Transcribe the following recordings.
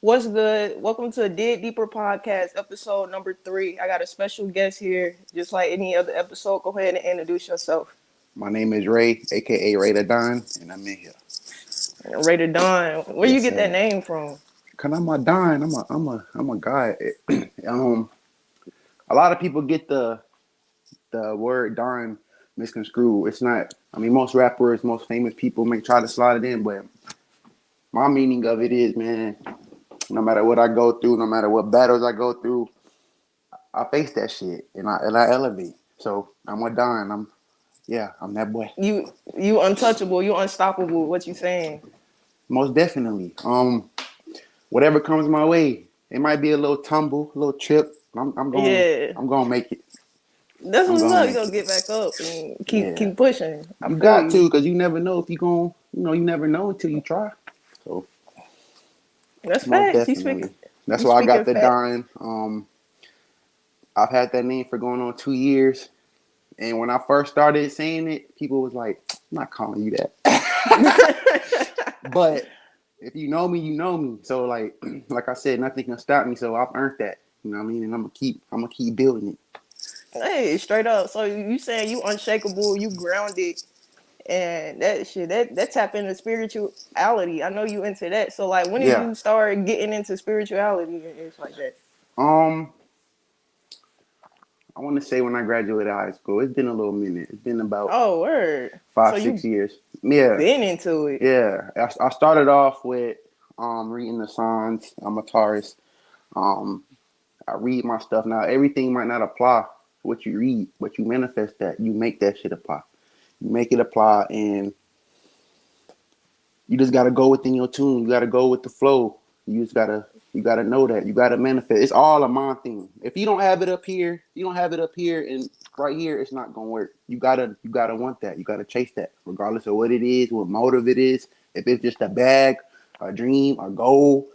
What's good? Welcome to Dig Deeper Podcast, episode number 3. I got a special guest here, just like any other episode. Go ahead and introduce yourself. My name is Ray, aka RaeDaDon, and I'm in here. RaeDaDon. Where you Yes, get that sir. name from? Cause I'm a Don. I'm a guy. A lot of people get the word Don misconstrued. It's not. I mean, most rappers, most famous people may try to slide it in, but my meaning of it is, man. No matter what I go through, no matter what battles I go through, I face that shit and I elevate. So I'm a Don. I'm that boy. You untouchable. You unstoppable. What you saying? Most definitely. Whatever comes my way. It might be a little tumble, a little trip. I'm going. Yeah, I'm going to make it. that's I'm what's going to up. You make gonna it. get back up and keep Yeah, keep pushing. I you feel got you. to, because you never know if you going. You never know until you try. So That's most facts. definitely, that's You why I got speaking the fact. Don. I've had that name for going on 2 years, and when I first started saying it, people was like, "I'm not calling you that." But if you know me, you know me. So like I said, nothing can stop me. So I've earned that. You know what I mean? And I'm gonna keep building it. Hey, straight up. So you saying you unshakable, you grounded, and that shit that tap into spirituality. I know you into that. So like, when did Yeah. you start getting into spirituality and it's like that? Um, I want to say when I graduated high school. It's been a little minute. It's been about Oh, word. So five, six you years. Yeah, been into it? yeah. I started off with reading the signs. I'm a Taurus. Um, I read my stuff now. Everything might not apply what you read, but you manifest that. You make that shit apply. You make it apply, and you just gotta go within your tune. You gotta go with the flow. You gotta know that. You gotta manifest. It's all a mind thing. If you don't have it up here, you don't have it up here and right here, it's not gonna work. You gotta want that. You gotta chase that, regardless of what it is, what motive it is. If it's just a bag, a dream, a goal,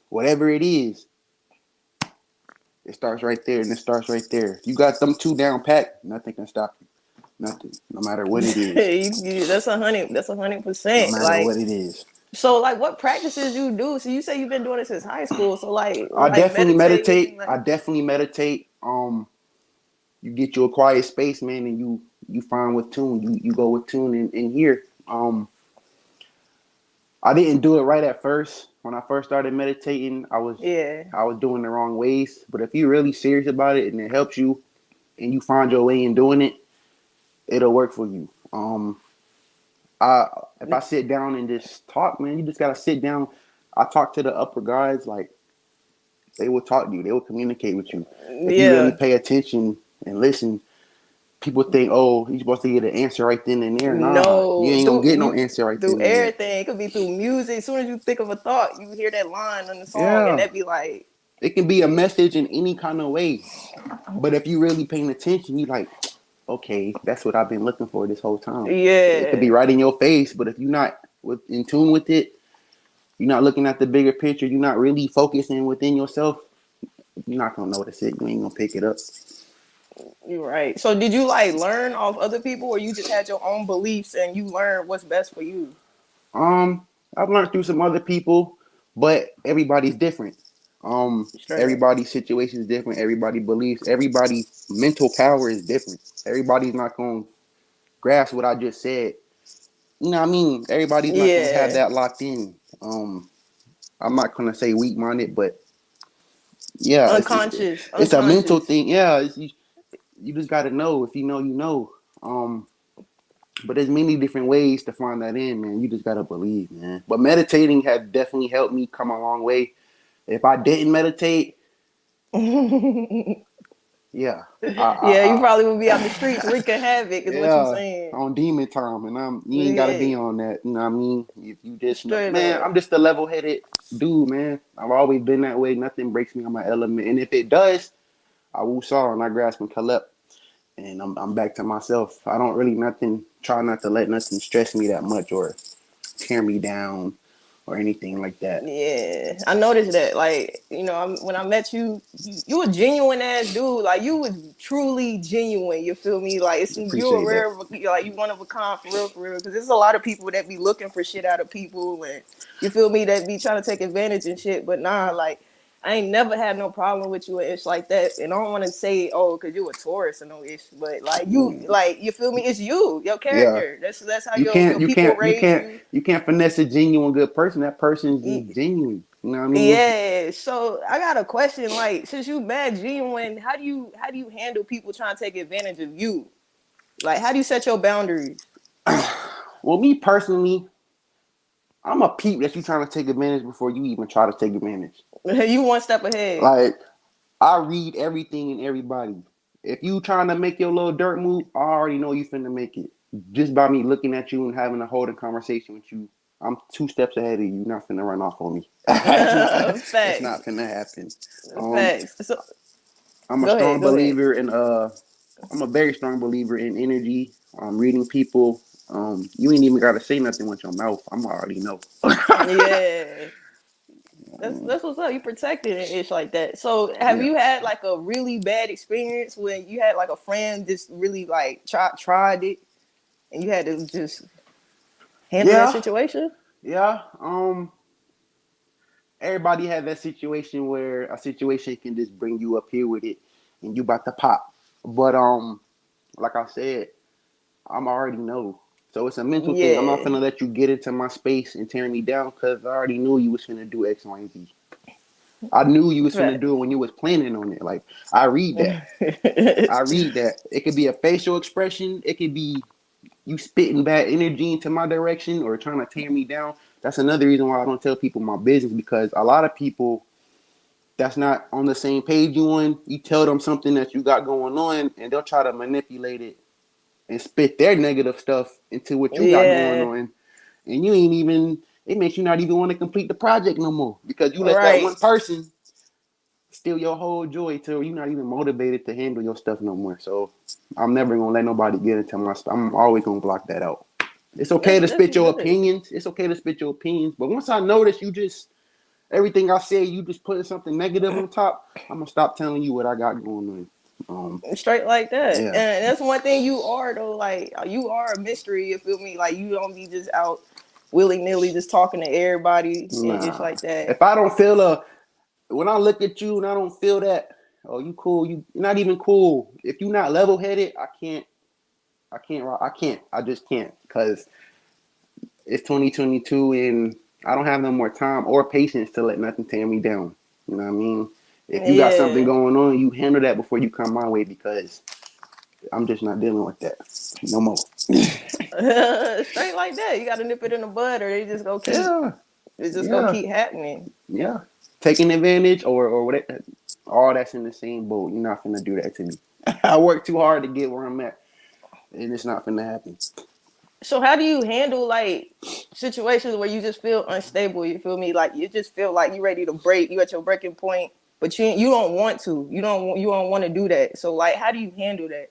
whatever it is, it starts right there and it starts right there. You got them two down pat, nothing can stop you. Nothing. No matter what it is. That's 100. That's a hundred No percent. matter Like what it is. so, like what practices you do? So you say you've been doing it since high school. So I like definitely meditating, meditate. I like definitely meditate. You get you a quiet space, man, and you find with tune. You go with tune and here. I didn't do it right at first. When I first started meditating, yeah. I was doing the wrong ways. But if you're really serious about it and it helps you and you find your way in doing it, it'll work for you. I if I sit down and just talk, man, you just gotta sit down. I talk to the upper guys, like they will talk to you, they will communicate with you. If you really Yeah. pay attention and listen, people think, oh, you're supposed to get an answer right then and there. Nah, you No, ain't gonna get no answer right through then and there. everything. It could be through music. As soon as you think of a thought, you hear that line on the song, and Yeah, that be like, it can be a message in any kind of way. But if you really paying attention, you like, okay, that's what I've been looking for this whole time. It could be yeah, right in your face, but if you're not in tune with it, you're not looking at the bigger picture, you're not really focusing within yourself, you're not gonna notice it. You ain't gonna pick it up. you're right. So did you like learn off other people, or you just had your own beliefs and you learned what's best for you? Um, I've learned through some other people, but everybody's different. Straight up. Everybody's situation is different. Everybody believes. Everybody's mental power is different. Everybody's not gonna grasp what I just said. You know what I mean? Everybody's not gonna have Yeah, that locked in. I'm not gonna say weak minded, but yeah, unconscious, it's a mental unconscious. thing. Yeah, you just gotta know. If you know, you know. Um, but there's many different ways to find that in, man. You just gotta believe, man. But meditating has definitely helped me come a long way. If I didn't meditate, yeah, Yeah, you probably would be out the streets wreaking havoc, is what you yeah, saying. on demon time, and you ain't gotta Yeah, be on that. You know what I mean? If you just know, straight man, up. I'm just a level headed dude, man. I've always been that way. Nothing breaks me on my element, and if it does, I will saw and I grasp and collect, and I'm back to myself. I don't really try not to let nothing stress me that much or tear me down or anything like that. Yeah, I noticed that. Like, when I met you, you a genuine ass dude. Like, you was truly genuine. You feel me? Like, you a Appreciate that. rare, like, you one of a kind for real, for real. Because there's a lot of people that be looking for shit out of people, and you feel me, that be trying to take advantage and shit. But nah, like, I ain't never had no problem with you and ish like that. And I don't want to say, oh, because you a Taurus and no ish, but like you feel me? It's your Yeah. character. That's how You your can't, you people can't, you raise can't, you. you can't finesse a genuine good person. That person's just genuine. You know what I mean? Yeah, so I got a question. Like, since you mad genuine, how do you handle people trying to take advantage of you? Like, how do you set your boundaries? Well, me personally, I'm a peep that you trying to take advantage before you even try to take advantage. You one step ahead. Like, I read everything and everybody. If you trying to make your little dirt move, I already know you finna make it. Just by me looking at you and having a holding conversation with you, I'm 2 steps ahead of you. You're not finna run off on me. It's Facts, not finna happen. Um, facts. So I'm a go ahead, strong go ahead. believer in I'm a very strong believer in energy. Reading people. You ain't even gotta say nothing with your mouth. I'm already know. Yeah, that's what's up. You protected and ish like that. So, have Yeah. you had like a really bad experience when you had like a friend just really like tried it and you had to just handle that Yeah. situation? Yeah. Everybody had that situation where a situation can just bring you up here with it and you about to pop. But like I said, I'm already know. So it's a mental thing. I'm not Yeah, finna let you get into my space and tear me down because I already knew you was finna do X, Y, and Z. I knew you was finna facts. do it when you was planning on it. Like I read that. I read that. It could be a facial expression. It could be you spitting bad energy into my direction or trying to tear me down. That's another reason why I don't tell people my business because a lot of people that's not on the same page you on, you tell them something that you got going on and they'll try to manipulate it and spit their negative stuff into what you got going Yeah, on. And you ain't even, it makes you not even want to complete the project no more because you let that right. one person steal your whole joy till you're not even motivated to handle your stuff no more. So I'm never gonna let nobody get into my stuff. I'm always gonna block that out. It's okay to That's spit your good. opinions. It's okay to spit your opinions. But once I notice you just everything I say, you just putting something negative on top, I'm gonna stop telling you what I got going on. Straight like that. Yeah. And that's one thing you are though. Like, you are a mystery. You feel me? Like, you don't be just out willy nilly just talking to everybody and it's Nah. like that. If I don't feel when I look at you and I don't feel that, oh, you cool. You're not even cool. If you're not level headed, I just can't because it's 2022 and I don't have no more time or patience to let nothing tear me down. You know what I mean? If you got something Yeah. going on, you handle that before you come my way because I'm just not dealing with that no more. Straight like that. You got to nip it in the bud, or Yeah, it's just gonna yeah, keep happening. yeah. Taking advantage or whatever, all that's in the same boat. You're not finna do that to me. I work too hard to get where I'm at, and it's not finna happen. So how do you handle like situations where you just feel unstable? You feel me? Like, you just feel like you ready to break. You at your breaking point, but you don't want to. You don't want to do that. So like, how do you handle that?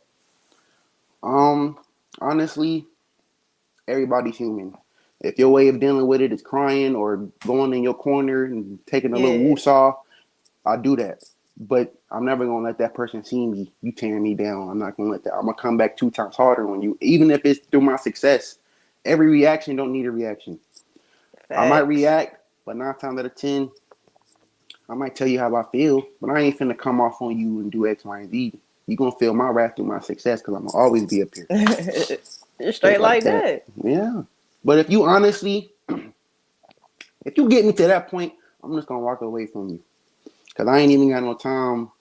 Um, honestly, everybody's human. If your way of dealing with it is crying or going in your corner and taking a little Yeah. woosah, I do that. But I'm never gonna let that person see me. You tearing me down. I'm not gonna let that. I'm gonna come back 2 times harder on you, even if it's through my success. Every reaction don't need a reaction. I might Facts. react, but 9 times out of 10, I might tell you how I feel. But I ain't finna come off on you and do X, Y, and Z. You gonna feel my wrath through my success because I'm gonna always be up here, straight Straight like like that. that. Yeah. But if you honestly, if you get me to that point, I'm just gonna walk away from you because I ain't even got no time.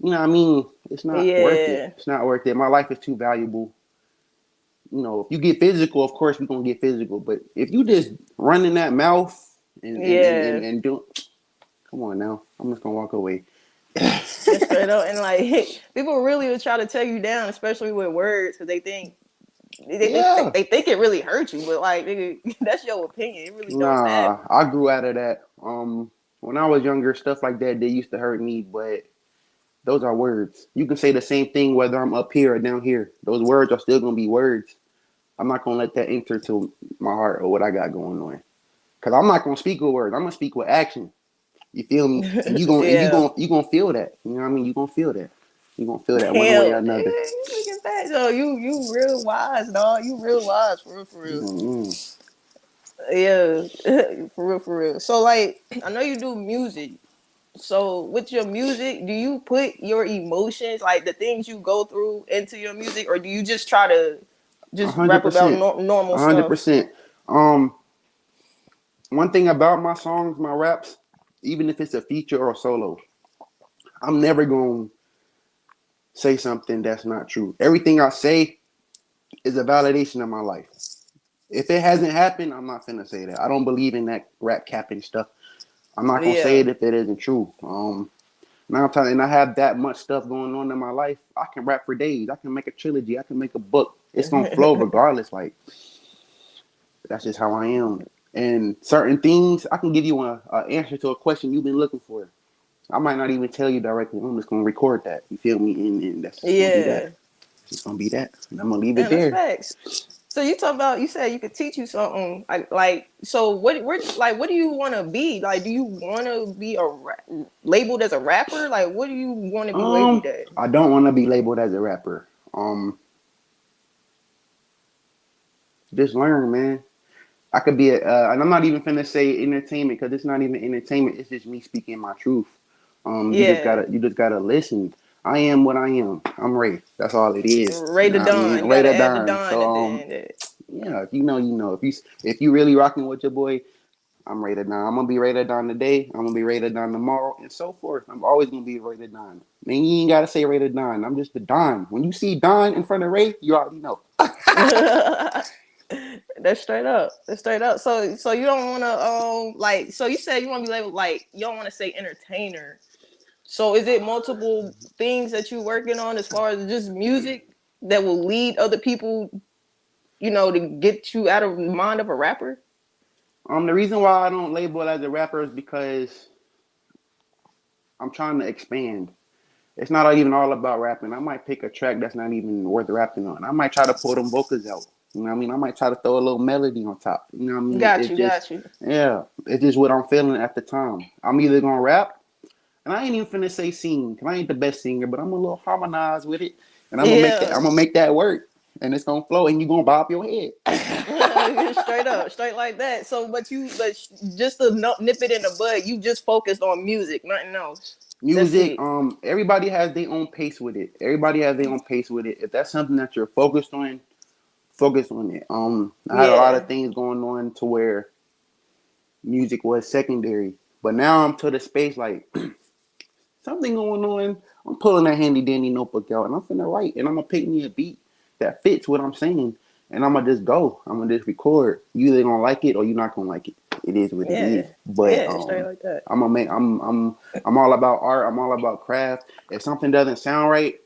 You know what I mean? It's not worth it. Yeah. It's not worth it. My life is too valuable. You know, if you get physical, of course we're gonna get physical. But if you just running that mouth Yeah. and do, come on now, I'm just gonna walk away. And straight up, and like, people really will try to tear you down, especially with words, because they think Yeah. they think it really hurts you, but like, nigga, that's your opinion. It really don't matter. Nah, I grew out of that. When I was younger, stuff like that they used to hurt me, but those are words. You can say the same thing whether I'm up here or down here. Those words are still gonna be words. I'm not gonna let that enter to my heart or what I got going on. Cause I'm not gonna speak with words. I'm gonna speak with action. You feel me? And you gonna and Yeah. you gonna feel that. You know what I mean? You gonna feel that. You gonna feel that one way or Hell, nigga, another. you looking fat. So you real wise, dog. You real wise for real, for real. Mm-hmm. Yeah, for real, for real. So like, I know you do music. So with your music, do you put your emotions, like the things you go through, into your music, or do you just try to A just hundred rap about percent. normal A hundred stuff? percent. Um, One thing about my songs, my raps, even if it's a feature or a solo, I'm never gonna say something that's not true. Everything I say is a validation of my life. If it hasn't happened, I'm not finna say that. I don't believe in that rap capping stuff. I'm not gonna say Yeah. it if it isn't true. Now I'm telling, and I have that much stuff going on in my life. I can rap for days. I can make a trilogy. I can make a book. It's gonna flow regardless. Like that's just how I am. And certain things, I can give you a answer to a question you've been looking for. I might not even tell you directly. I'm just gonna record that. You feel me? And that's just gonna be that. Yeah. It's just gonna be that. And I'm gonna leave it And that's there. facts. So you talk about, you said you could teach you something like so what do you want to be, like do you want to be labeled as a rapper, like what do you want to be labeled as? I don't want to be labeled as a rapper. Just learn, man. I could be and I'm not even finna say entertainment because it's not even entertainment. It's just me speaking my truth. Yeah. You just gotta listen. I am what I am. I'm Ray. That's all it is. You know what I mean? RaeDaDon, you gotta add the RaeDaDon. Don at the So end. yeah, if you know, you know. If you really rocking with your boy, I'm RaeDaDon. I'm gonna be RaeDaDon today. I'm gonna be RaeDaDon tomorrow, and so forth. I'm always gonna be RaeDaDon. Man, you ain't gotta say RaeDaDon. I'm just the Don. When you see Don in front of Ray, you already know. That's straight up. That's straight up. So you don't want to like, so you said you want to be labeled, like you don't want to say entertainer. So is it multiple things that you working on as far as just music that will lead other people, to get you out of the mind of a rapper? The reason why I don't label it as a rapper is because I'm trying to expand. It's not even all about rapping. I might pick a track that's not even worth rapping on. I might try to pull them vocals out. You know what I mean? I might try to throw a little melody on top. You know what I mean? Got It's you, just, got you. yeah, it's just what I'm feeling at the time. I'm either gonna rap, and I ain't even finna say sing, cause I ain't the best singer, but I'm a little harmonize with it, and I'm gonna make that. Yeah. I'm gonna make that work, and it's gonna flow, and you gonna bob your head. Straight up, straight like that. So, but just to nip it in the bud, you just focused on music, nothing else. That's Music, it. everybody has their own pace with it. Everybody has their own pace with it. If that's something that you're focus on it. I had a lot Yeah. of things going on to where music was secondary, but now I'm to the space like something going on. I'm pulling that handy dandy notebook out and I'm finna write and I'm gonna pick me a beat that fits what I'm saying and I'm gonna just go. I'm gonna just record. You either gonna like it or you're not gonna like it. It is what it is. Yeah. But Yeah, straight like that. I'm gonna make. I'm all about art. I'm all about craft. If something doesn't sound right,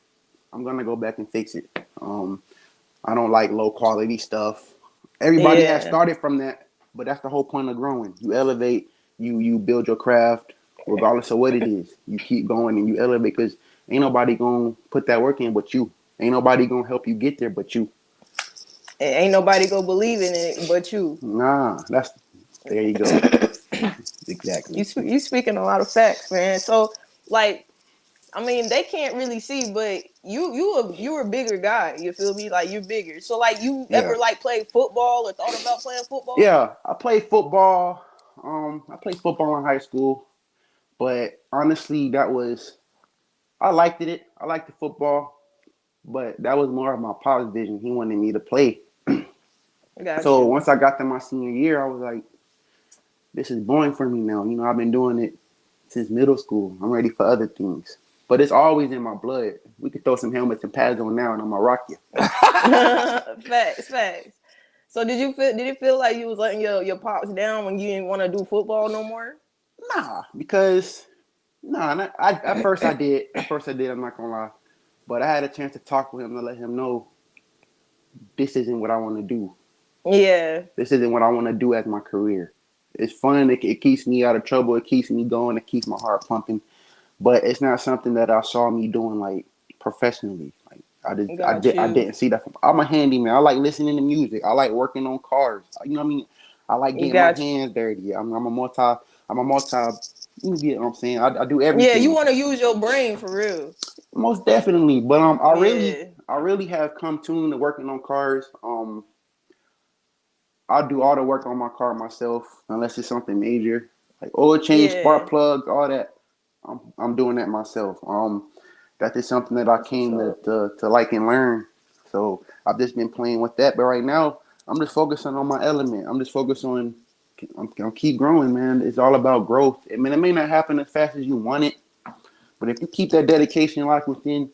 I'm gonna go back and fix it. I don't like low quality stuff. Everybody has Yeah. started from that, but that's the whole point of growing. You elevate, you build your craft, regardless of what it is. You keep going and you elevate because ain't nobody gonna put that work in but you. Ain't nobody gonna help you get there but you. Ain't nobody go believe in it but you. Nah, that's there you go. Exactly. You speaking a lot of facts, man. So like, I mean, they can't really see, but you're a bigger guy. You feel me? Like you're bigger. So like, you Yeah. ever like played football or thought about playing football? Yeah. I played football. I played football in high school, but honestly, I liked it. I liked the football, but that was more of my pop's vision. He wanted me to play. Got So you. once I got to my senior year, I was like, this is boring for me now. You know, I've been doing it since middle school. I'm ready for other things. But it's always in my blood. We could throw some helmets and pads on now and I'm gonna rock you. Facts, facts. So did you feel like you was letting your pops down when you didn't want to do football no more? Nah, because at first I did. At first I did, I'm not gonna lie. But I had a chance to talk with him to let him know this isn't what I want to do. Yeah. This isn't what I want to do as my career. It's fun. It keeps me out of trouble. It keeps me going. It keeps my heart pumping. But it's not something that I saw me doing like professionally. Like Got I you. didn't see that. I'm a handyman. I like listening to music. I like working on cars. You know what I mean? I like You getting my got hands dirty. I'm a multi. You get what I'm saying? I do you. Yeah, you everything. want to use your brain for real. Most definitely. But Yeah, I really have come to working on cars. I do all the work on my car myself, unless it's something major, like oil change, yeah. spark plugs, all that. I'm doing that myself. That is something that I That's what's came up. to like and learn. So I've just been playing with that. But right now, I'm just focusing on my element. I'm just focused on. I'm keep growing, man. It's all about growth. I mean, it may not happen as fast as you want it, but if you keep that dedication locked within,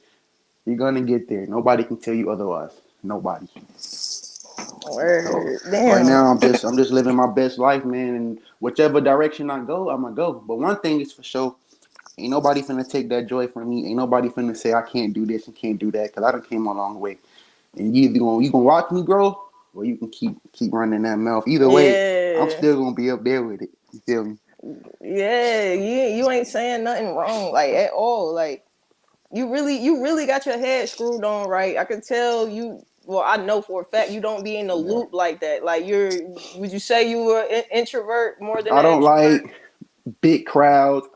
you're gonna get there. Nobody can tell you otherwise. Nobody. So Word. right Damn. now I'm just living my best life, man. And whichever direction I go, I'm gonna go. But one thing is for sure, ain't nobody finna take that joy from me. Ain't nobody finna say I can't do this and can't do that because I done came a long way. And you gonna watch me grow, or you can keep running that mouth. Either way, I'm Yeah. still gonna be up there with it. You feel me? Yeah. You ain't saying nothing wrong, like at all. Like you really got your head screwed on right. I can tell you. Well, I know for a fact you don't be in the Yeah. loop like that. Like would you say you were an introvert more than I an don't extrovert? like big crowds.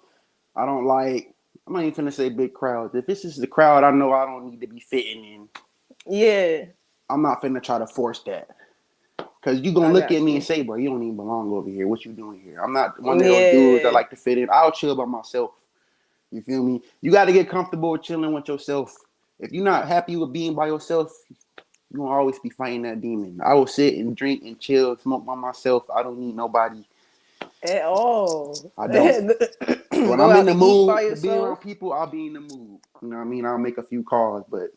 I don't like. I'm not even finna say big crowds. If this is the crowd I know I don't need to be fitting in, Yeah, I'm not finna try to force that. Cause you gonna I look at got me and you. say, bro, you don't even belong over here. What you doing here? I'm not one of those dudes that Yeah, like to fit in. I'll chill by myself. You feel me? You got to get comfortable with chilling with yourself. If you're not happy with being by yourself, you're gonna always be fighting that demon. I will sit and drink and chill, smoke by myself. I don't need nobody. at all. I don't. When Go I'm in out the to eat mood by to be around yourself. people, I'll be in the mood. You know what I mean? I'll make a few calls, but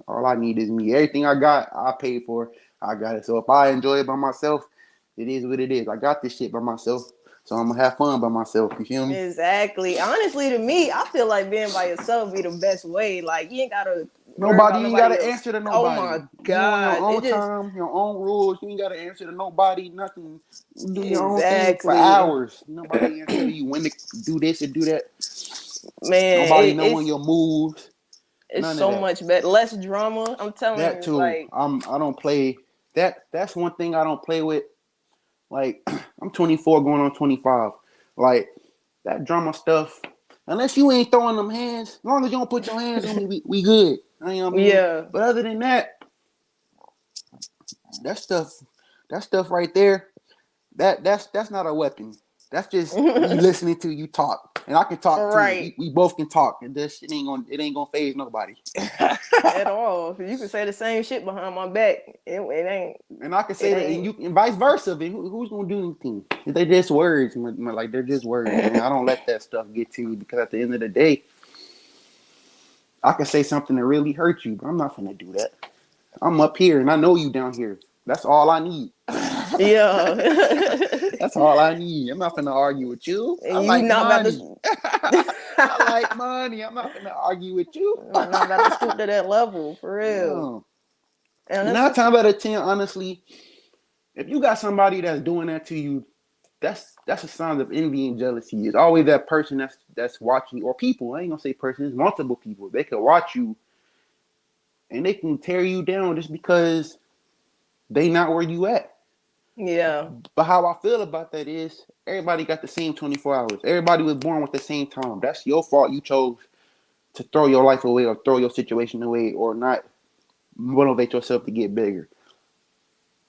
all I need is me. Everything I got, I paid for. I got it. So if I enjoy it by myself, it is what it is. I got this shit by myself, so I'm gonna have fun by myself. You feel me? Exactly. Honestly, to me, I feel like being by yourself be the best way. Like you ain't gotta worry Nobody, about you ain't nobody gotta else. answer to Oh nobody. my You on your god, it own just time, your own rules. You ain't gotta answer to nobody. Nothing. You do your own thing for exactly, hours. Nobody answer to you when to do this or do that. man. Nobody knowing your moves. It's None of so that. much better, less drama. I'm telling That you, too. like I don't play that. That's one thing I don't play with. Like I'm 24 going on 25. Like that drama stuff. Unless you ain't throwing them hands, as long as you don't put your hands on me, we good. You know what I mean? yeah. But other than that, that stuff, that stuff right there, that's not a weapon. That's just me listening to you talk, and I can talk too. Right. We both can talk, and this shit ain't gonna phase nobody. At all. You can say the same shit behind my back. It ain't. And I can It say that, and ain't. you, and vice versa. But who's gonna do anything? They're just words, like they're just words, man. I don't let that stuff get to me because at the end of the day, I can say something that really hurt you, but I'm not gonna do that. I'm up here, and I know you down here. That's all I need. Yeah. That's all I need. I'm not gonna argue with you. I And you like not about money. to. I like money. I'm not gonna argue with you. Not about to stoop to that level for real. No. And And that's nine what's times out of 10, honestly, if you got somebody that's doing that to you, that's a sign of envy and jealousy. It's always that person that's watching, or people. I ain't gonna say person. It's multiple people. They can watch you and they can tear you down just because they not where you at. yeah. But how I feel about that is everybody got the same 24 hours. Everybody was born with the same time. That's your fault. You chose to throw your life away or throw your situation away or not motivate yourself to get bigger.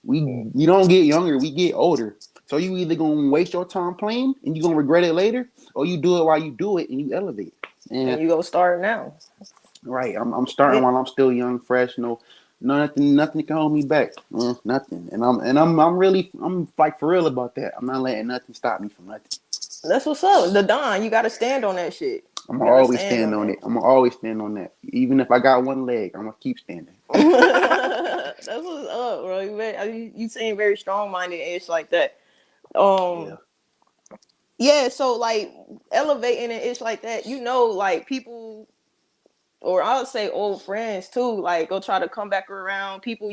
We don't get younger, we get older. So you either gonna waste your time playing and you gonna regret it later, or you do it while you do it and you elevate. And And you go start now. right, I'm starting Yeah. while I'm still young, fresh, nothing can hold me back. Nothing. I'm like for real about that. I'm not letting nothing stop me from nothing. That's what's up. The Don, you gotta stand on that shit. I'm You gonna gotta always stand stand on on that. it. I'm gonna always stand on that. Even if I got one leg, I'm gonna keep standing. That's what's up, bro. You seem very strong minded and it's like that. Yeah. Um yeah, so like elevating and it's like that, like people or I would say old friends too, like go try to come back around. People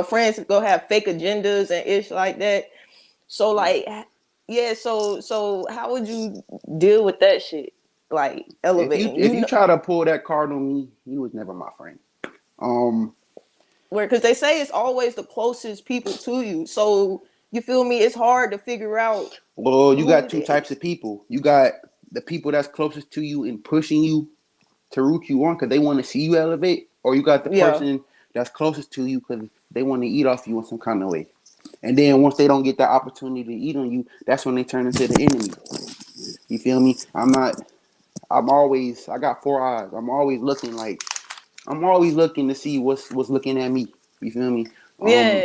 friends go have fake agendas and it's like that. So Yeah. like yeah, so how would you deal with that shit? Like elevating. If you try to pull that card on me, you was never my friend. Um Where because they say it's always the closest people to you. So you feel me, it's hard to figure out Well, you who got it two is. types of people. You got the people that's closest to you and pushing you to root you on because they want to see you elevate, or you got the Yeah. person that's closest to you because they want to eat off you in some kind of way. And then once they don't get that opportunity to eat on you, that's when they turn into the enemy. You feel me? I got four eyes. I'm always looking to see what's looking at me. You feel me? Yeah.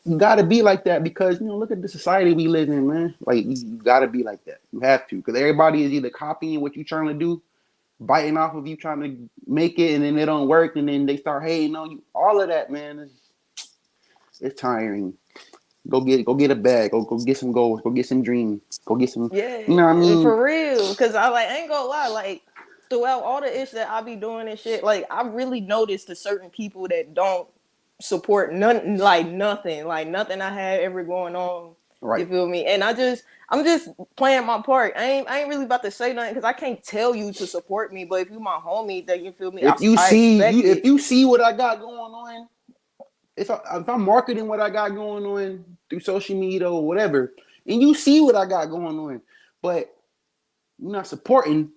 You gotta be like that because look at the society we live in, man. Like you gotta be like that. You have to because everybody is either copying what you're trying to do, biting off of you trying to make it, and then it don't work, and then they start hating on you. All of that, man, it's tiring. Go get a bag. Go get some goals. Go get some dreams. Go get some. You know what I Yeah, mean? for real. Cause I ain't gonna lie, like throughout all the ish that I be doing and shit, like I really noticed the certain people that don't support none, like nothing I had ever going on. You Right. feel me? And I'm just playing my part. I ain't really about to say nothing because I can't tell you to support me. But if you my homie, then you feel me. I expect If it. you see what I got going on, if I'm marketing what I got going on through social media or whatever, and you see what I got going on, but you're not supporting,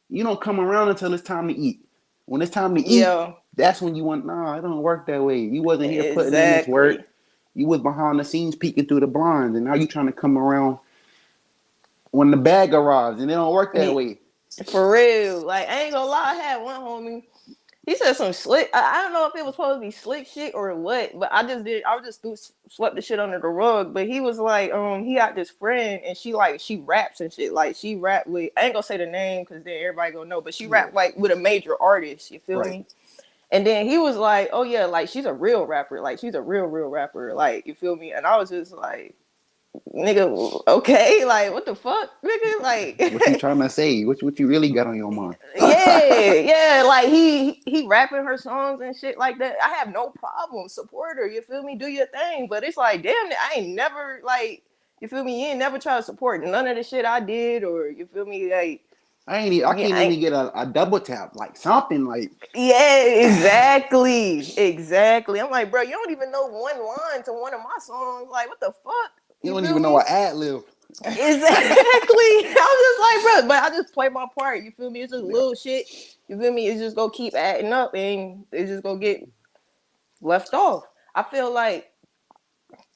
you don't come around until it's time to eat. When it's time to eat, Yeah, that's when you want. Nah, it don't work that way. You wasn't here putting in this work. exactly. You was behind the scenes peeking through the blinds, and now you trying to come around when the bag arrives, and it don't work that way. For real. Like I ain't gonna lie, I had one homie. He said some slick. I don't know if it was supposed to be slick shit or what, but I just swept the shit under the rug. But he was like, he got this friend and she raps and shit. Like she rap with, I ain't gonna say the name because then everybody gonna know. But she Yeah. rap like with a major artist. You feel Right. me? And then he was like, oh yeah, like she's a real rapper. Like she's a real rapper. Like you feel me? And I was just like, nigga, okay, like what the fuck, nigga, What you like. trying to say? What you really got on your mind? Yeah, like he rapping her songs and shit like that. I have no problem. Support her, you feel me? Do your thing. But it's like, damn, I ain't never like, you feel me? You ain't never try to support none of the shit I did, or you feel me? Like, I yeah, can't even get a double tap, like something like yeah, exactly. I'm like, bro, you don't even know one line to one of my songs. Like, what the fuck? you You don't feel even know me? an ad lib. Exactly. I was just like, bro, but I just play my part. You feel me? It's just Yeah. little shit. You feel me? It's just gonna keep adding up and it's just gonna get left off. I feel like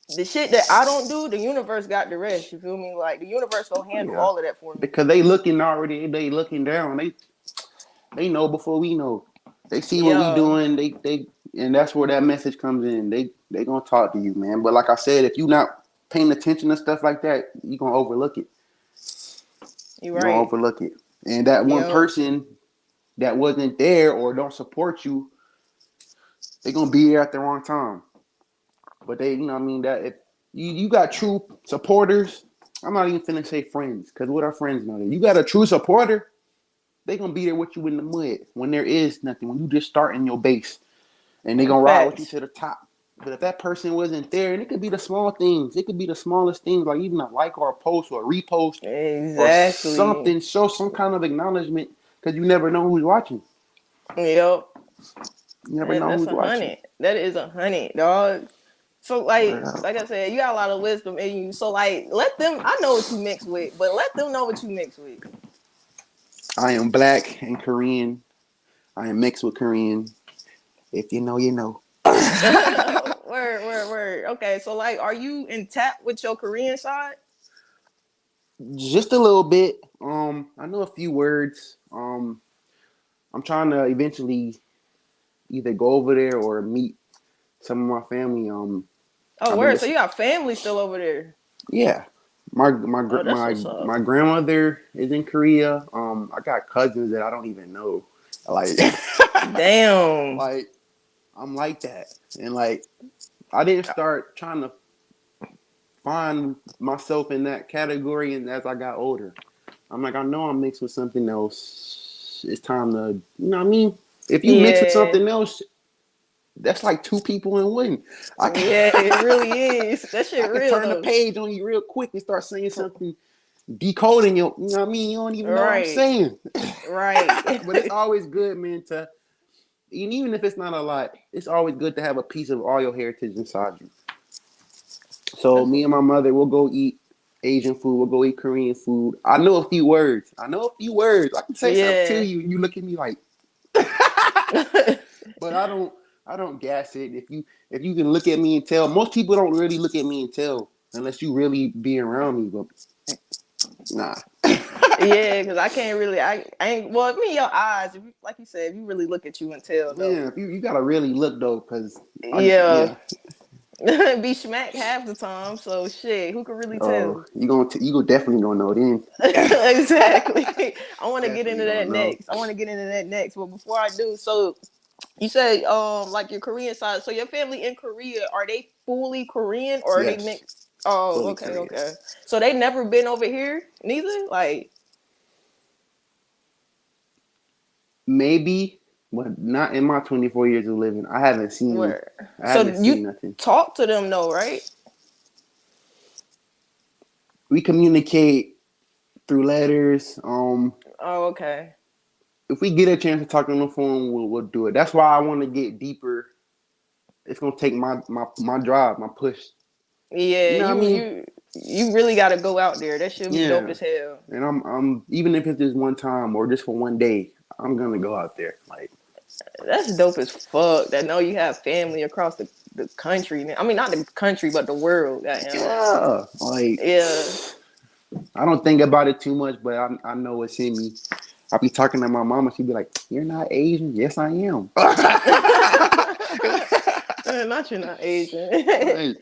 the shit that I don't do, the universe got the rest. You feel me? Like the universe gonna handle Yeah. all of that for me. Because they looking already, they looking down. They know before we know. They see what we Yeah, doing. And that's where that message comes in. They gonna talk to you, man. But like I said, if you not paying attention to stuff like that, you gonna overlook it. you You gonna right. overlook it. And that one Yeah, person that wasn't there or don't support you, they gonna be there at the wrong time. But they, what I mean, that if you got true supporters, I'm not even finna say friends, because what are friends know? You got a true supporter, they gonna be there with you in the mud when there is nothing, when you just starting your base, and they gonna ride with you facts. to the top. But if that person wasn't there, and it could be the small things, it could be the smallest things, like even a like or a post or a repost or Exactly. something, show some kind of acknowledgement, because you never know who's watching. Yep. You never And know that's who's watching. 100. That is 100, dog. So like I said, you got a lot of wisdom in you. So like, let them. I know what you mix with, but let them know what you mix with. I am black and Korean. I am mixed with Korean. If you know, you know. Word. Okay, so like, are you in tap with your Korean side? Just a little bit. I know a few words. I'm trying to eventually either go over there or meet some of my family. Oh, I've been word. So you listening. got family still over there? Yeah, Oh, that's what's up. my grandmother is in Korea. I got cousins that I don't even know. Like, Damn. like I'm like that, and like I didn't start trying to find myself in that category, and as I got older. I'm like, I know I'm mixed with something else. It's time to, you know what I mean? If you mix with Yeah. something else, that's like two people in one. I can, Yeah, it really is. That I shit can real turn the though. page on you real quick and start saying For, something, decoding you. You know what I mean? You don't even know what I'm right. saying. Right. But it's always good, man, to, and even if it's not a lot, it's always good to have a piece of all your heritage inside you. So me and my mother will go eat Asian food. We'll go eat Korean food. I know a few words. I can say something to Yeah. you, and you look at me like, but I don't. I don't gas it. If you can look at me and tell, most people don't really look at me and tell unless you really be around me. But nah. Yeah, because I can't really. I ain't. Well, me, your eyes. If you, like you said, if you really look at you and tell, though. Yeah, you gotta really look though, cause Yeah. yeah. Be smacked half the time. So shit, who can really Oh, tell? you definitely gonna know then. Exactly. I want to get into Definitely gonna that know. next. I want to get into that next. But before I do, so you say like your Korean side. So your family in Korea, are they fully Korean or are they Yes, mixed? Oh, fully okay, Korean. okay. So they never been over here, neither. Like Maybe, but not in my 24 years of living. where? I So haven't seen you nothing. talk to them though, right? We communicate through letters. Oh, okay. If we get a chance to talk on the phone, we'll do it. That's why I want to get deeper. It's gonna take my drive, my push. Yeah, You know what I mean? you really got to go out there. That should be dope Yeah. as hell. And I'm even if it's just one time or just for one day, I'm gonna go out there. Like, That's dope as fuck. That know you have family across the country. I mean, not the country, but the world. Goddamn. yeah, like Yeah. I don't think about it too much, but I know it's in me. I'll be talking to my mama. She'd be like, "You're not Asian." Yes, I am. Not you're not Asian. Right.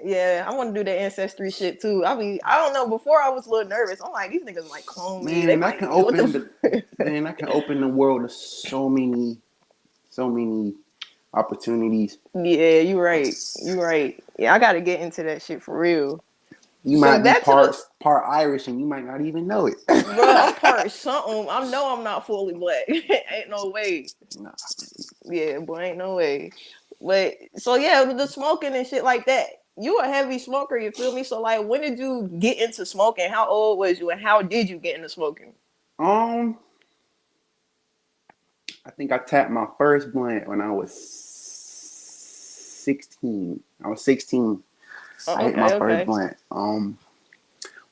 Yeah, I want to do the ancestry shit too. I don't know. Before I was a little nervous. I'm like, these niggas might clone me. They Man, might. What the? that can open the world to so many opportunities. Yeah, you right. You right. Yeah, I got to get into that shit for real. You So might be back to the part Irish and you might not even know it. bro. I'm part something. I know I'm not fully black. Ain't no way. Nah. Yeah, boy, ain't no way. But so yeah, with the smoking and shit like that. You a heavy smoker, you feel me? So like, when did you get into smoking? How old was you, and how did you get into smoking? Um, I think I tapped my first blunt when I was 16. I was 16. I Oh, hit my okay, first okay. blunt.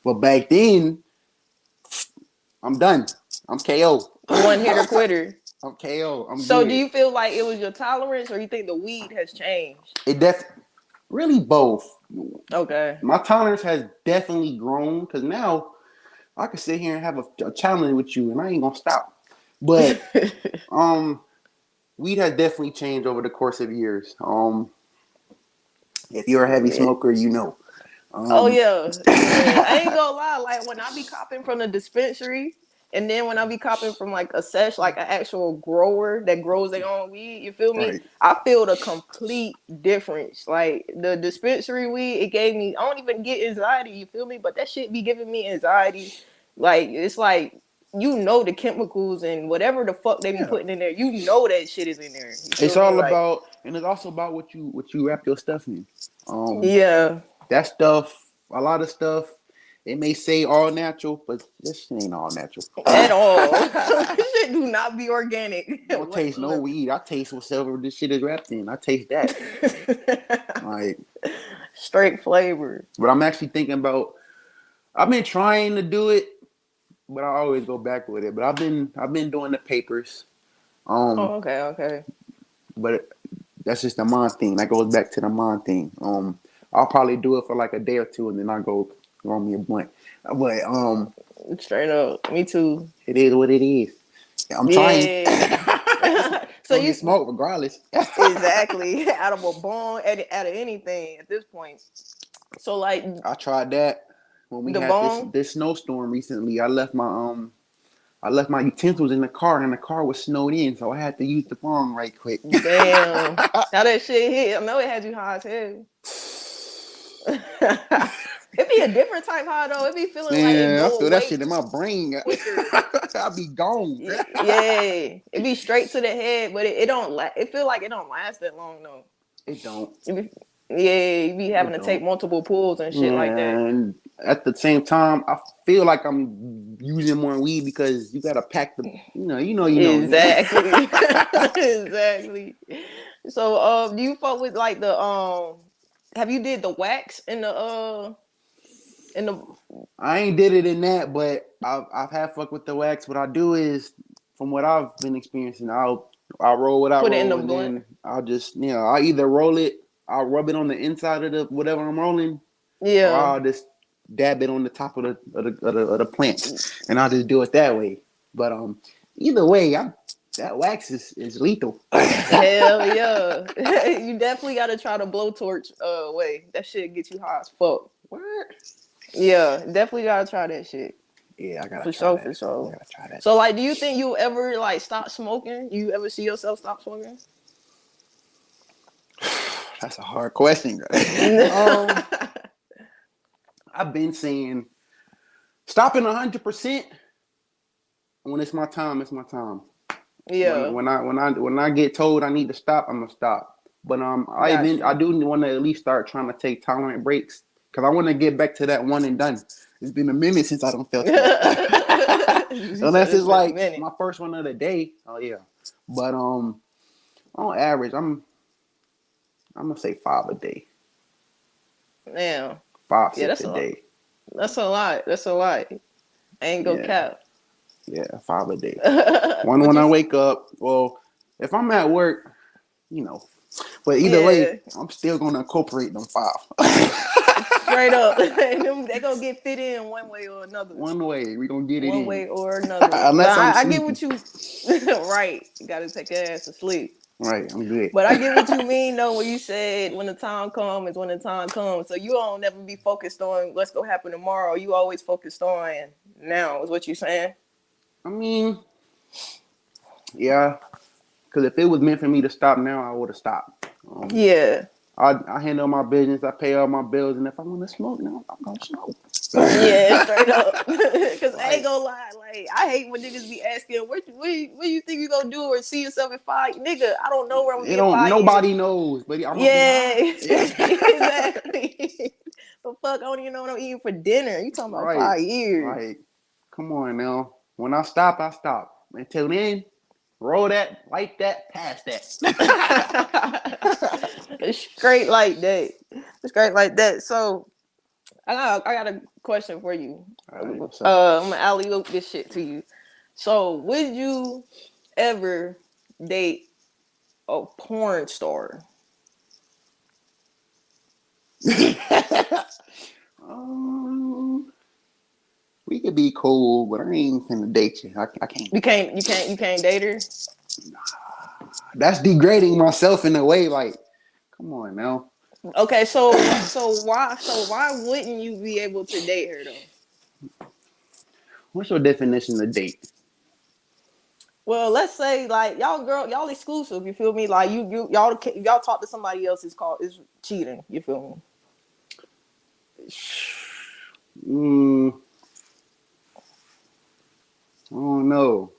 But back then, I'm done. I'm KO. One hitter quitter. I'm KO. I'm So do good. you feel like it was your tolerance, or you think the weed has changed? It really both. Okay. My tolerance has definitely grown because now I can sit here and have a challenge with you, and I ain't gonna stop. But weed has definitely changed over the course of years. If you're a heavy Yeah. smoker, you know. Oh Um, yeah, yeah. I ain't gonna lie. Like when I be copping from the dispensary, and then when I be copping from like a sesh, like an actual grower that grows their own weed, you feel me? right. I feel the complete difference. Like the dispensary weed, it gave me. I don't even get anxiety. You feel me? But that shit be giving me anxiety. Like it's like you know the chemicals and whatever the fuck they be Yeah. putting in there. You know that shit is in there. You It's feel me? all Like about, and it's also about what you wrap your stuff in. yeah. That stuff, a lot of stuff, it may say all natural, but this shit ain't all natural. At all. This shit do not be organic Don't taste no whatsoever. weed. I taste whatever this shit is wrapped in. I taste that. Like, Straight flavor. but I'm actually thinking about. I've been trying to do it, but I always go back with it. But I've been doing the papers. Oh, Um, okay, okay. but that's just the mind thing. That goes back to the mind thing. I'll probably do it for like a day or two, and then I go roll me a blunt. But Straight up. Me too. it is what it is. I'm trying. Yeah. It's So gonna you get smoked regardless. exactly out of a bong, out of anything at this point. So like I tried that when we the had bong. this snowstorm recently. I left my utensils in the car, and the car was snowed in, so I had to use the phone right quick. Damn. How that shit hit. I know it had you high as hell. It be a different type high though. It be feeling like it Man, I go feel that away shit in my brain. quicker. I'll be gone. Yeah, it be straight to the head, but it don't. It feel like it don't last that long though. It don't. Yeah, you be having It to take don't. multiple pulls and shit like that. And at the same time, I feel like I'm using more weed because you gotta pack the, you know. Exactly, exactly. So, do you fuck with like the have you did the wax in the I ain't did it in that, but I've had fuck with the wax. What I do is, from what I've been experiencing, I'll roll what I put it in the roll, and blunt? then I'll just I'll either roll it, I'll rub it on the inside of the whatever I'm rolling, or Yeah. I'll just dab it on the top of the plant, and I'll just do it that way. But either way, that wax is lethal. Hell yeah. You definitely gotta try the blowtorch way. That shit get you high as fuck. What? Yeah, definitely gotta try that shit. Yeah, I gotta For try sure, that. for sure. I gotta try that. So like, do you think you ever like stop smoking? You ever see yourself stop smoking? That's a hard question. I've been saying stopping 100%. When it's my time, it's my time. Yeah. When I get told I need to stop, I'm gonna stop. But I do want to at least start trying to take tolerant breaks because I want to get back to that one and done. It's been a minute since I don't felt that. Unless it's like my first one of the day. Oh yeah. But on average, I'm gonna say 5 a day. Damn. 5, Yeah, 6 a day. That's a lot. That's a lot. I ain't go cap. Yeah, 5 a day. One when I wake up. Well, if I'm at work, but either way, I'm still gonna incorporate them 5. Straight up. They gonna get fit in one way or another. One way. We gonna get it in. One way or another. Unless I get what you right. You gotta take your ass to sleep. Right, I'm good. But I get what you mean though when you said when the time comes is when the time comes. So you don't never be focused on what's gonna happen tomorrow. You always focused on now, is what you saying? I mean, yeah. Because if it was meant for me to stop now, I would have stopped. Yeah. I handle my business. I pay all my bills, and if I want to smoke now, I'm gonna smoke. Yeah, straight up. Because I ain't gonna lie, like I hate when niggas be asking, what you think you gonna do or see yourself in 5? Nigga, I don't know where I'm gonna be in 5 nobody years. knows, but I'm Exactly. But fuck, I don't even know what I'm eating for dinner. You talking about 5 years? Like, come on now. When I stop, I stop. Until then, roll that, light that, pass that. It's straight like that. It's straight like that. So I got a question for you. Right, I'm gonna alley-oop this shit to you. So would you ever date a porn star? We could be cool, but I ain't finna date you. I can't. You can't date her? Nah, that's degrading myself in a way. Like, come on now. Okay, so why wouldn't you be able to date her though? What's your definition of date? Well, let's say like y'all exclusive. You feel me? Like y'all talk to somebody else is cheating. You feel me? I don't know.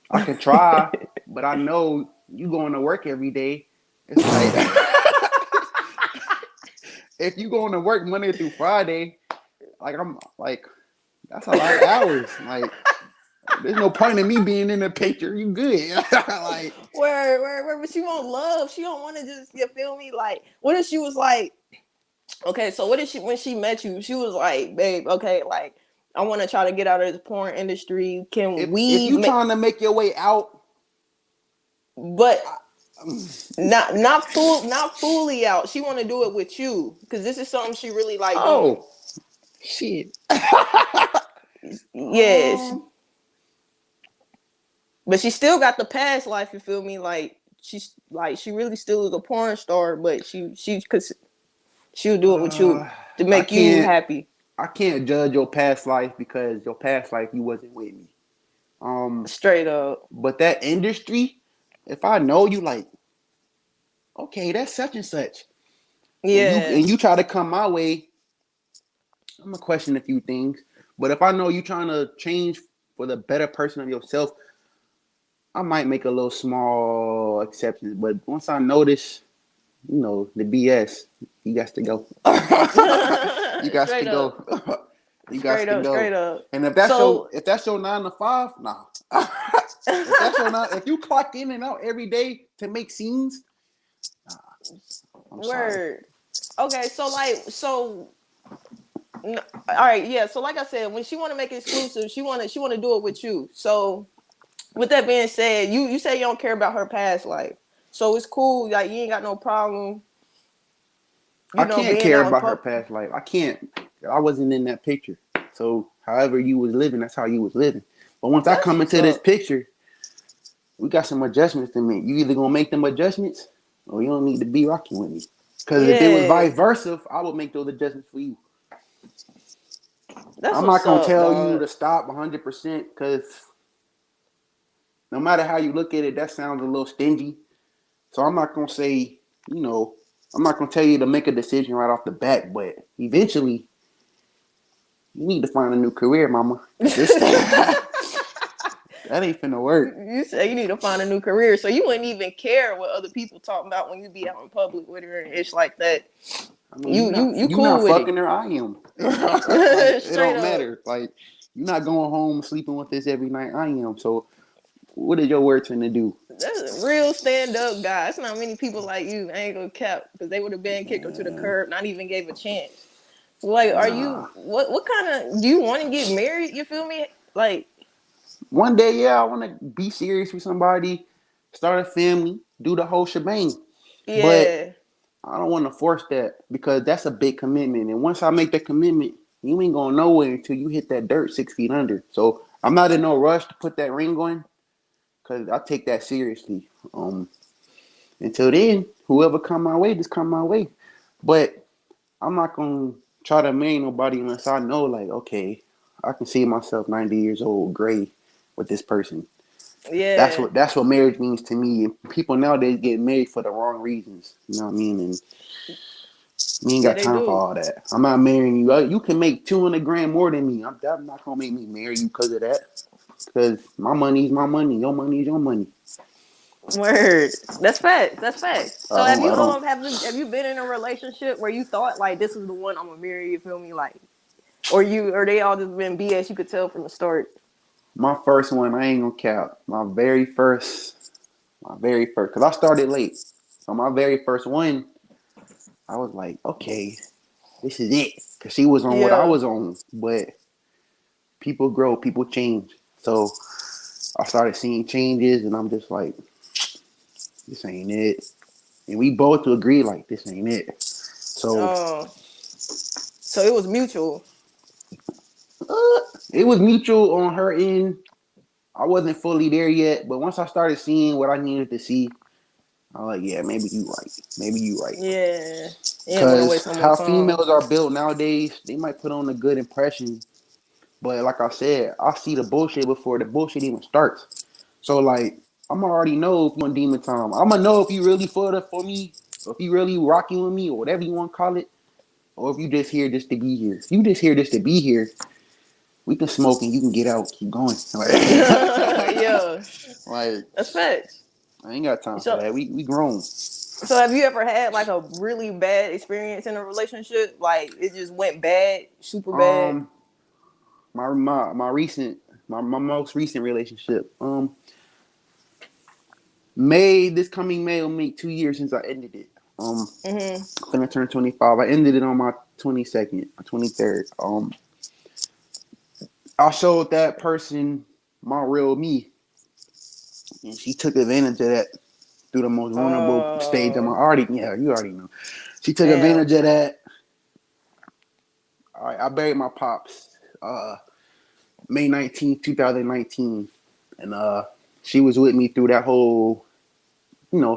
I can try, but I know you going to work every day. It's like if you going to work Monday through Friday, I'm like that's a lot of hours. Like there's no point in me being in the picture. You good? Like where but she won't love. She don't want to just you feel me? Like what if she was like, okay, so what if she when she met you, she was like, babe, okay, like I want to try to get out of the porn industry. If you trying to make your way out, but not fully out. She want to do it with you because this is something she really like doing. Shit. Yes. But she still got the past life. You feel me? Like she really still is a porn star, but she'll do it with you to make you happy. I can't judge your past life because your past life you wasn't with me. Straight up. But that industry, if I know you, like, okay, that's such and such. Yeah. And you try to come my way, I'm gonna question a few things. But if I know you trying to change for the better person of yourself, I might make a little small exception. But once I notice, the BS, you got to go. You got to go. You got to go. Straight up. And if that's your 9 to 5, nah. If you clock in and out every day to make scenes, nah. I'm Word. sorry. Okay, so like, all right, yeah. So like I said, when she want to make it exclusive, she want to do it with you. So with that being said, you say you don't care about her past life, so it's cool. Like you ain't got no problem, I can't being care out in about her public. past life. I can't. I wasn't in that picture. So however you was living, that's how you was living. But once I That's come what's into this up. picture, we got some adjustments to make. You either gonna make them adjustments, or you don't need to be rocking with me. Because if it was Yeah, vice versa, I would make those adjustments for you. that's I'm not what's gonna up, tell you dog. to stop 100% because no matter how you look at it, that sounds a little stingy. So I'm not gonna say, you know, I'm not gonna tell you to make a decision right off the bat. But eventually, you need to find a new career, mama. Cause this that ain't finna work. You say you need to find a new career, so you wouldn't even care what other people talking about when you be out in public with her and it's like that. I mean, You you cool not with it. fucking her. I am. Like it Straight don't up. matter. Like you're not going home sleeping with this every night. I am. So what is your word to do? That's a real stand up guy. That's not many people like you. I ain't gonna cap because they would have been kicked her to the curb, not even gave a chance. So like, are Nah. you what kind of do you want to get married? You feel me? Like, One day, yeah, I want to be serious with somebody, start a family, do the whole shebang. But yeah, I don't want to force that because that's a big commitment. And once I make that commitment, you ain't going nowhere until you hit that dirt 6 feet under. So I'm not in no rush to put that ring on because I take that seriously. Until then, whoever come my way, just come my way. But I'm not gonna try to marry nobody unless I know, like, okay, I can see myself 90 years old, gray, with this person. That's yeah, what marriage means to me. And people nowadays get married for the wrong reasons. You know what I mean? And we ain't yeah. got They time for do. all that. I'm not marrying you. You can make 200 grand more than me. I'm not gonna make me marry you because of that. Because my money's my money. Your money's your money. Word. That's facts. That's facts. So I don't. I don't. have you been in a relationship where you thought like this is the one I'm gonna marry? You feel me? Like, or they all just been BS? You could tell from the start. My first one, I ain't gonna count. My very first, because I started late. So my very first one, I was like, okay, this is it. Because she was on what I Yeah. was on. But people grow, people change. So I started seeing changes, and I'm just like, this ain't it. And we both agree, like, this ain't it. So Oh. So it was mutual. it was mutual on her end. I wasn't fully there yet, but once I started seeing what I needed to see, I was like, yeah, maybe you right. Maybe you right. Yeah. You didn't want to Because waste no more how time. females are built nowadays, they might put on a good impression. But like I said, I see the bullshit before the bullshit even starts. So like, I'm already know if you on demon time. I'm gonna know if you really for me, or if you really rocking with me, or whatever you want to call it, or if you just here just to be here. If you just here just to be here, we can smoke and you can get out, keep going. Yeah. Like That's facts. I ain't got time for So that. We grown. so have you ever had like a really bad experience in a relationship? Like it just went bad, super bad. Um, my recent my most recent relationship. This coming May will make 2 years since I ended it. Mhm. I'm gonna turn 25. I ended it on my 22nd, or 23rd. I showed that person my real me, and she took advantage of that through the most vulnerable stage of my you already know. She took Damn. advantage of that. I buried my pops May 19th, 2019, and she was with me through that whole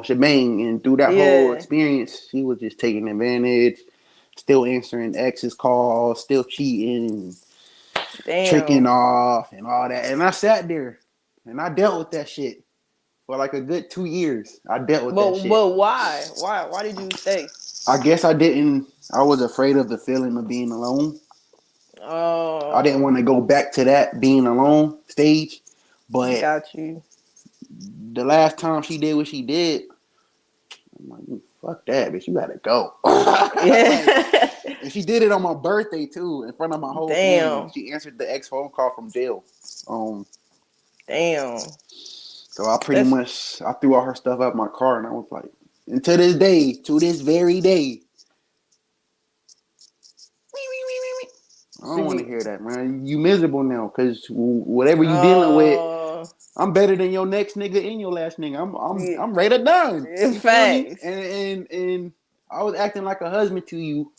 shebang, and through that whole Yeah. experience, she was just taking advantage, still answering ex's calls, still cheating, tricking Damn. off, and all that. And I sat there, and I dealt with that shit for like a good 2 years. I dealt with that shit. But why? Why did you stay? I guess I didn't. I was afraid of the feeling of being alone. I didn't Oh, want to go back to that being alone stage. But got you. the last time she did what she did, I'm like, fuck that, bitch. You gotta go. Like, Yeah. and she did it on my birthday too, in front of my whole family. Damn. She answered the ex phone call from jail. Um, Damn. so I pretty That's much I threw all her stuff out my car, and I was like, and to this day, to this very day, I don't want to hear that, man. You miserable now because whatever you dealing with, Uh, I'm better than your next nigga and your last nigga. yeah, I'm RaeDaDon. in You feel me? facts. And I was acting like a husband to you,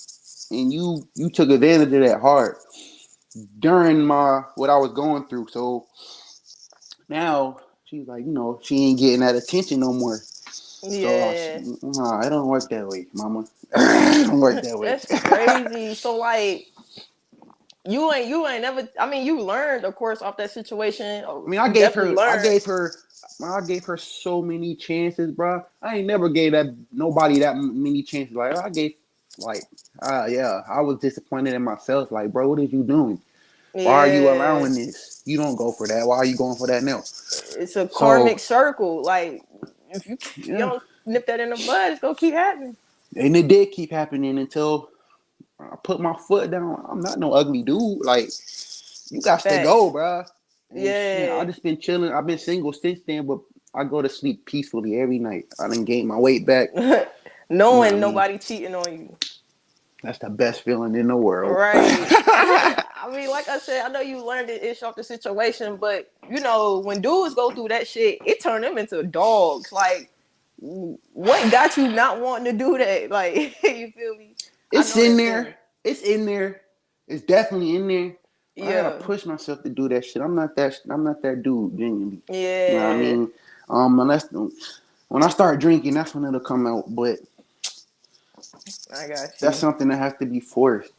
and you took advantage of that hard during my what I was going through. So now she's like, she ain't getting that attention no more. So Yeah, nah, it don't work that way, mama. It don't work that way. that's crazy. So like, you ain't never. I mean, you learned, of course, off that situation. I mean, You definitely learned. I gave her so many chances, bro. I ain't never gave nobody that many chances. Like I gave, like, yeah, I was disappointed in myself. Like, bro, what are you doing? Why are you Yeah, allowing this? You don't go for that. Why are you going for that now? it's a karmic So circle. Like, if you yeah, don't nip that in the bud, it's gonna keep happening. and it did keep happening until I put my foot down. I'm not no ugly dude. Like, you got to go, Facts. bro. And shit, I Yeah. just been chilling. I've been single since then, but I go to sleep peacefully every night. I done gained my weight back. You know what I Knowing mean? nobody cheating on you. That's the best feeling in the world. Right. I mean, like I said, I know you learned it ish off the situation, but when dudes go through that shit, it turned them into dogs. Like, what got you not wanting to do that? Like, you feel me? I It's know in that there. feeling. It's in there. It's definitely in there. I gotta Yeah. push myself to do that shit. I'm not that. I'm not that dude. Genuinely. You know what I Yeah. mean? Unless when I start drinking, that's when it'll come out. But I got that's you. something that has to be forced.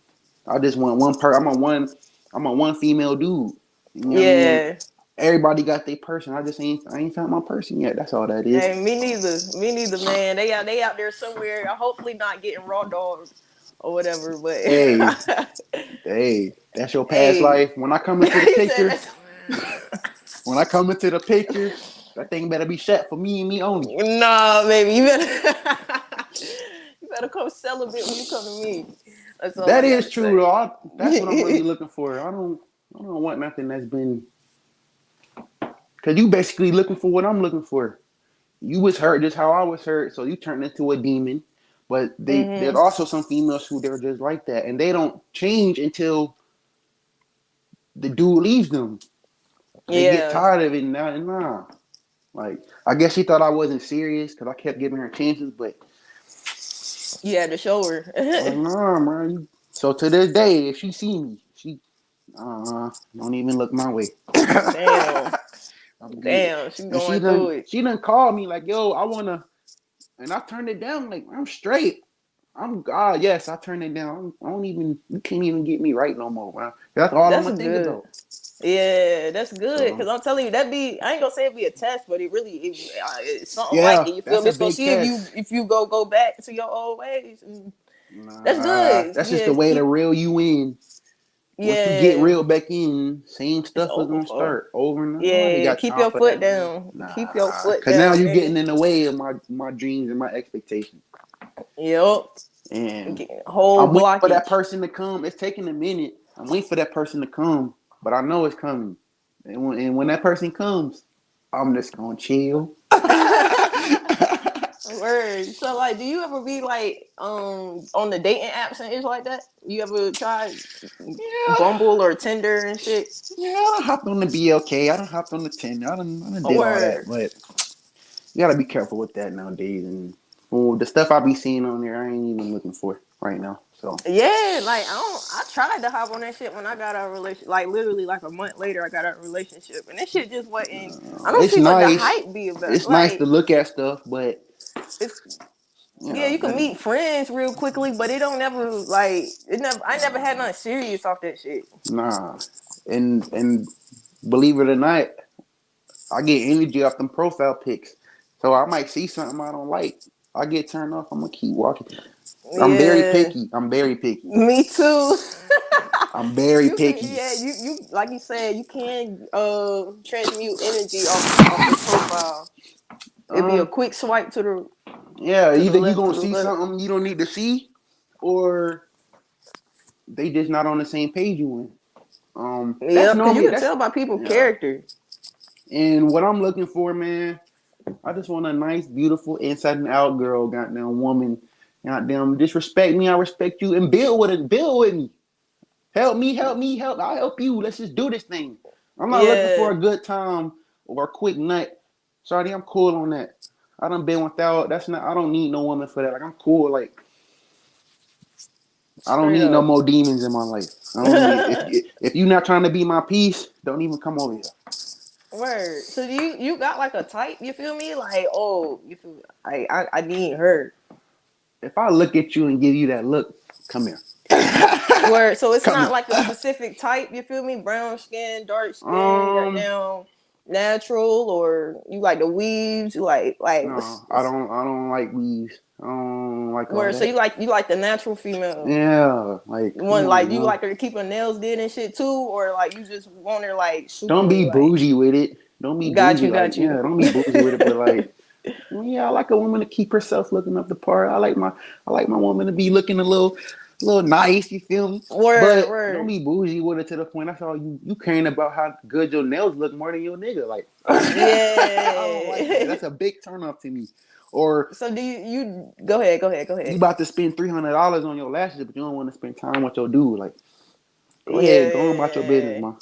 I just want one per. I'm a one female dude. You know what I mean? And Yeah. everybody got their person. I ain't found my person yet. That's all that is. Hey, me neither. Me neither, man. They out there somewhere. Hopefully not getting raw dogs or whatever. Hey, But hey, that's your past hey, life. When I come into the he said picture, that's. when I come into the picture, that thing better be shut for me and me only. Nah, baby, you better you better come celibate when you come to me. That's all That I is gotta true though. say. That's what I'm really looking for. I don't want nothing that's been because you basically looking for what I'm looking for. You was hurt just how I was hurt, so you turned into a demon. But there's Hmm. also some females who they're just like that, and they don't change until the dude leaves them. They get Yeah, tired of it, and now, nah. Like I guess she thought I wasn't serious because I kept giving her chances, but you had to show her. like nah, man. So to this day, if she see me, she don't even look my way. Damn, I'm good. damn, she And going through it. she done called me like, yo, I wanna, and I turned it down. Like I'm straight. Yes, I turned it down. I don't even, you can't even get me right no more, man. That's all I'm That's gonna think good. about. Yeah, that's good. So Cause I'm telling you, I ain't gonna say it be a test, but it's something like yeah, it. You feel that's me? a It's gonna big see test. if you go back to your old ways. And that's Nah, good. that's just Yeah, the way to reel you in. Once you get yeah. reeled back in, same It's stuff is over gonna for. start over and over. I ain't Yeah, got keep time your for foot that, man. down. Keep your Nah, foot cause now down, you nigga. getting in the way of my dreams and my expectations. Yep. And Whole I'm waiting for that blockage. person to come. It's taking a minute. I'm waiting for that person to come, but I know it's coming. And when that person comes, I'm just gonna chill. Word. So like, do you ever be like on the dating apps and it's like that? You ever try Yeah, Bumble or Tinder and shit? yeah. I done hopped on the BLK. I done hopped on the 10. I done did all that, Word. but you gotta be careful with that nowadays. And well, the stuff I be seeing on there, I ain't even looking for right now. So Yeah, like I tried to hop on that shit when I got out of a relationship. Like literally like a month later I got out of a relationship. And this shit just wasn't I don't it's see what the nice. hype be about. It's nice to Like look at stuff, but it's yeah, you can that meet friends real quickly, but it don't never like it never I never had nothing serious off that shit. nah. And believe it or not, I get energy off them profile pics. So I might see something I don't like. I get turned off. I'm gonna keep walking. I'm very Yeah. picky. I'm very picky. Me too. I'm very You can picky. yeah, you like you said, you can transmute energy off the profile. It'd be a Um, quick swipe yeah, to the either you left to gonna the see left. something you don't need to see, or they just not on the same page you in. That's Yep, because you normally can that's tell by people's yeah. character. And what I'm looking for, man, I just want a nice, beautiful, inside and out girl, goddamn woman. Goddamn, disrespect me, I respect you, and build with me. Help me, help me, help. I'll help you. Let's just do this thing. I'm not looking for Yeah, a good time or a quick nut. Sorry, I'm cool on that. I done been without. That's not. I don't need no woman for that. Like I'm cool. Like I don't straight need no up. more demons in my life. I don't need. If you're not trying to be my peace, don't even come over here. Word. So you got like a type? You feel me? Like, oh, you feel? I need her. If I look at you and give you that look, come here. Word. So it's Come not here. like a specific type. You feel me? Brown skin, dark skin, Um, goddamn natural, or you like the weaves? You like no, I what's don't. I don't like weaves. I don't like all word? So that. you like the natural female. Yeah, like come One on like you now. like her to keep her nails did and shit too, or like you just want her like Don't be superly like bougie with it. Don't be got bougie. you, Like got you. yeah, don't be bougie with it. But like yeah, I like a woman to keep herself looking up the part. I like my woman to be looking a little nice. You feel me? Word, But don't word. be bougie with it to the point. That's all you caring about how good your nails look more than your nigga. Like I don't like that. Yeah. That's a big turn off to me. Or So do you go ahead, go ahead, go you ahead. about to spend $300 on your lashes, but you don't want to spend time with your dude. Like go ahead, go on about your business, Yeah. man.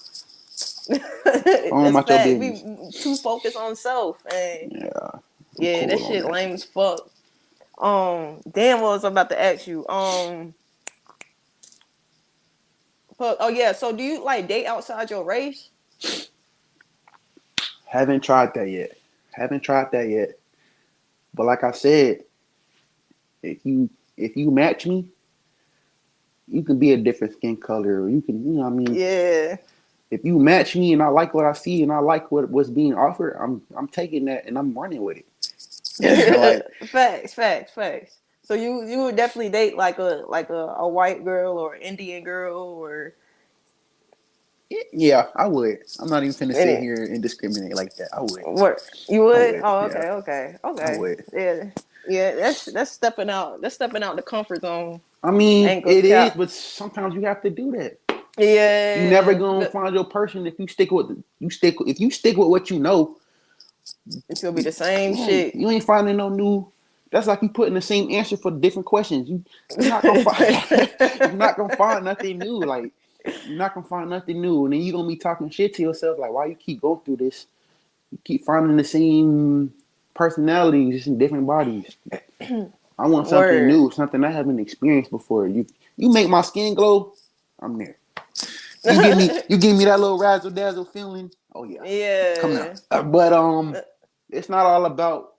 Go on That's about your fact. We business. too focused on self and Yeah, I'm yeah, that cool on shit that. lame as fuck. Damn what was I about to ask you. But, oh yeah, so do you like date outside your race? Haven't tried that yet. Haven't tried that yet. But like I said, if you match me, you can be a different skin color. Or you can, you know what I mean? Yeah. If you match me and I like what I see and I like what's being offered, I'm taking that and I'm running with it. Like Facts, facts, facts. So you would definitely date like a white girl or Indian girl or yeah, I would. I'm not even finna sit any here and discriminate like that. I would. what you I would? would. Oh, Yeah, okay, okay, I okay. would. Yeah, yeah. That's stepping out. That's stepping out the comfort zone. I mean, Ain't gonna it is, cap. but sometimes you have to do that. You never Yeah, gonna find your person if you stick with if you stick with what you know. it's gonna be the same Right. shit. You ain't finding no new. That's like you putting the same answer for different questions. You're not gonna find you're not gonna find nothing new. Like you're not gonna find nothing new, and then you're gonna be talking shit to yourself. Like why you keep going through this? You keep finding the same personalities just in different bodies. I want something Word. new, something I haven't experienced before. You make my skin glow. I'm there. You give me that little razzle dazzle feeling. Oh yeah, come now. Yeah. But it's not all about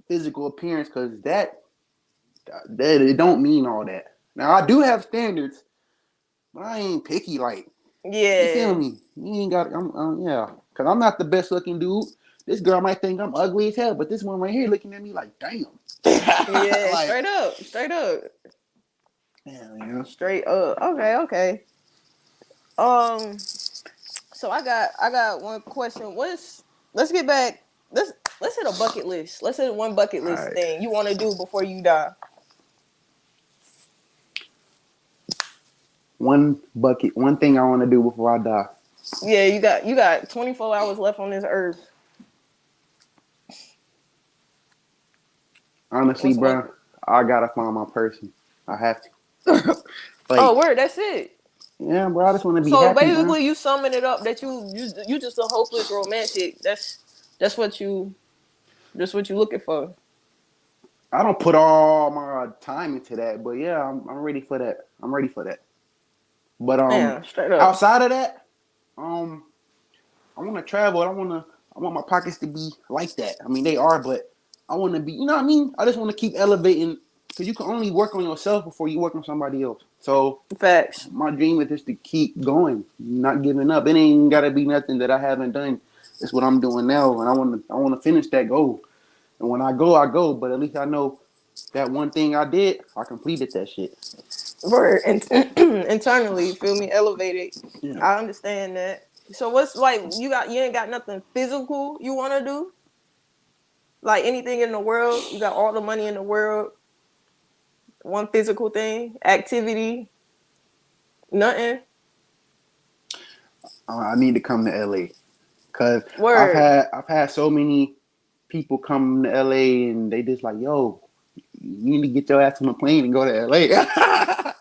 physical appearance because that it don't mean all that. Now I do have standards, but I ain't picky. Like you feel Yeah. me? You ain't got. Yeah, because I'm not the best looking dude. This girl might think I'm ugly as hell, but this one right here looking at me like, damn. Yeah. Like, Straight up. Straight up. yeah. Straight up. Okay. Okay. Um. So I got one question. Let's get back. Let's hit a bucket list. Let's hit one bucket All list right. thing you want to do before you die. One thing I want to do before I die. Yeah, you got 24 hours left on this earth. Honestly, What's one? bro, I gotta find my person. I have to. Oh, Like, word. That's it. yeah, bro, I just want to be So happy, bro. basically, you summing it up that you just a hopeless romantic. That's what you that's what you looking for. I don't put all my time into that, but yeah, I'm ready for that. I'm ready for that. But Yeah, straight up. outside of that, um, I want to travel. I want my pockets to be like that. I mean, they are, but I want to be. You know what I mean? I just want to keep elevating because you can only work on yourself before you work on somebody else. So Facts. my dream is just to keep going, not giving up. It ain't gotta be nothing that I haven't done. It's what I'm doing now, and I want to finish that goal. And when I go, I go. But at least I know that one thing I did, I completed that shit. Word. Internally, feel me? Elevated. Yeah. I understand that. So what's like you ain't got nothing physical you want to do? Like anything in the world, you got all the money in the world. One physical thing, activity, nothing. I need to come to LA because Word. I've had so many people come to LA and they just like, yo, you need to get your ass on a plane and go to LA.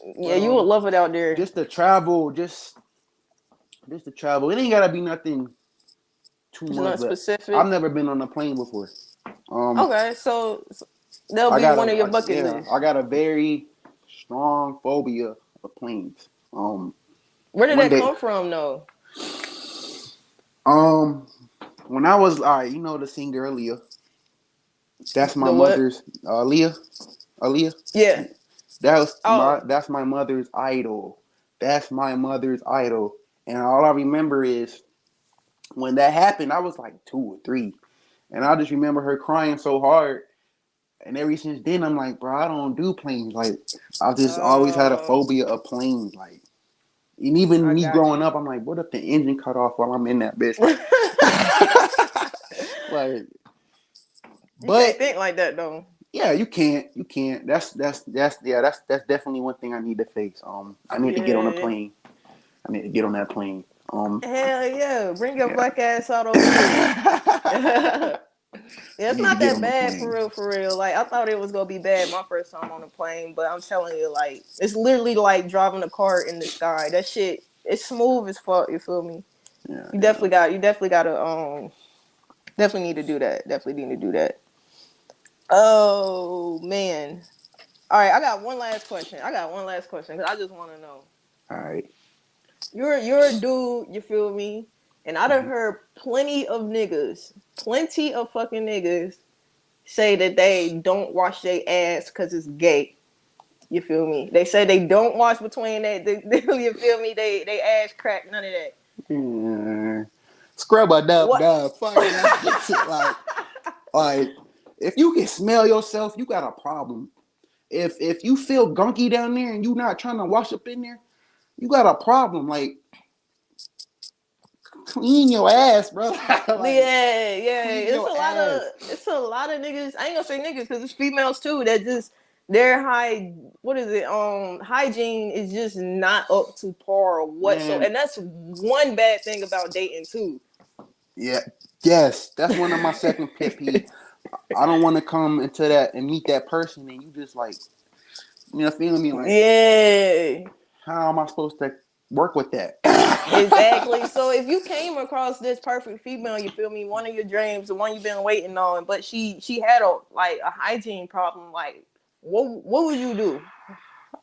Yeah, But you would love it out there. just to travel, just to travel. It ain't gotta be nothing too It's much, not but I've specific. never been on a plane before. Um, Okay, so that'll I be got one of your a bucket yeah, lists. I got a very strong phobia of planes. Where did One that day, come from, though? um, when I was you know the singer Aaliyah. That's my The what? mother's Aaliyah. Aaliyah. Yeah. Oh. That's my mother's idol. That's my mother's idol. And all I remember is when that happened, I was like 2 or 3. And I just remember her crying so hard. And ever since then, I'm like, bro, I don't do planes. Like, I just always had a Oh. phobia of planes. Like, and even I me got growing you. up, I'm like, what if the engine cut off while I'm in that bitch? Like, like, You but can't think like that though. yeah, you can't. That's definitely one thing I need to face. I need to get on a Yeah. plane. I need to get on that plane. Hell yeah. Bring your Yeah. black ass out over here. Yeah, I it's need to not get that on the bad plane. for real, for real. Like I thought it was gonna be bad my first time on a plane, but I'm telling you, like it's literally like driving a car in the sky. That shit, it's smooth as fuck. You feel me? Yeah, You definitely gotta definitely need to do that. Definitely need to do that. Oh man. All right, I got one last question. Because I just want to know. all right. You're a dude, you feel me? And I done heard plenty of fucking niggas say that they don't wash their ass because it's gay. You feel me? They say they don't wash between you feel me? They ass crack, none of that. Yeah. Scrub a dub What? dub. Fuck that. like, if you can smell yourself, you got a problem. If you feel gunky down there and you not trying to wash up in there, you got a problem. Like, clean your ass, bro. Like, Yeah. clean your ass. It's a lot of niggas. I ain't gonna say niggas because it's females too that just their what is it? Hygiene is just not up to par whatsoever, Man, and that's one bad thing about dating too. yeah, yes, that's one of my second pet peeve. I don't want to come into that and meet that person and you just like, you know, feeling me like, Yeah. how am I supposed to work with that? Exactly. So if you came across this perfect female, you feel me, one of your dreams, the one you've been waiting on, but she had a hygiene problem, like what would you do?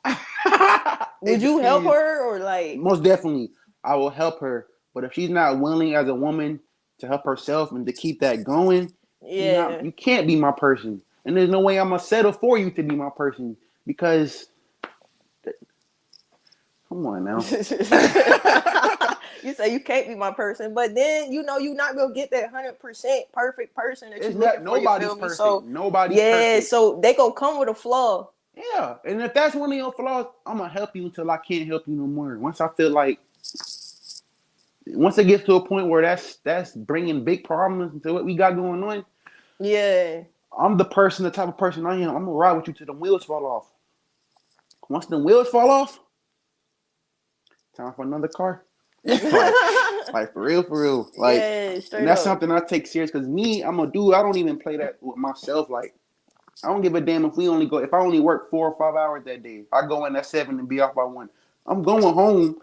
It Would you help depends. her or like Most definitely, I will help her. But if she's not willing as a woman to help herself and to keep that going, yeah. you can't be my person. And there's no way I'm gonna settle for you to be my person because come on now. You say you can't be my person, but then you know you're not gonna get that 100% perfect person that It's you're not looking for. You nobody's feel me? perfect. So Nobody's yeah, perfect. so they gonna come with a flaw. Yeah. And if that's one of your flaws, I'm gonna help you until I can't help you no more. Once I feel like once it gets to a point where that's bringing big problems to what we got going on, Yeah. I'm the type of person I am. I'm gonna ride with you till the wheels fall off. Once the wheels fall off, time for another car. like, like for real. Like, Yeah, and straight that's up. something I take serious because me, I'm a dude. I don't even play that with myself. Like, I don't give a damn if I only work 4 or 5 hours that day. I go in at 7 and be off by 1. I'm going home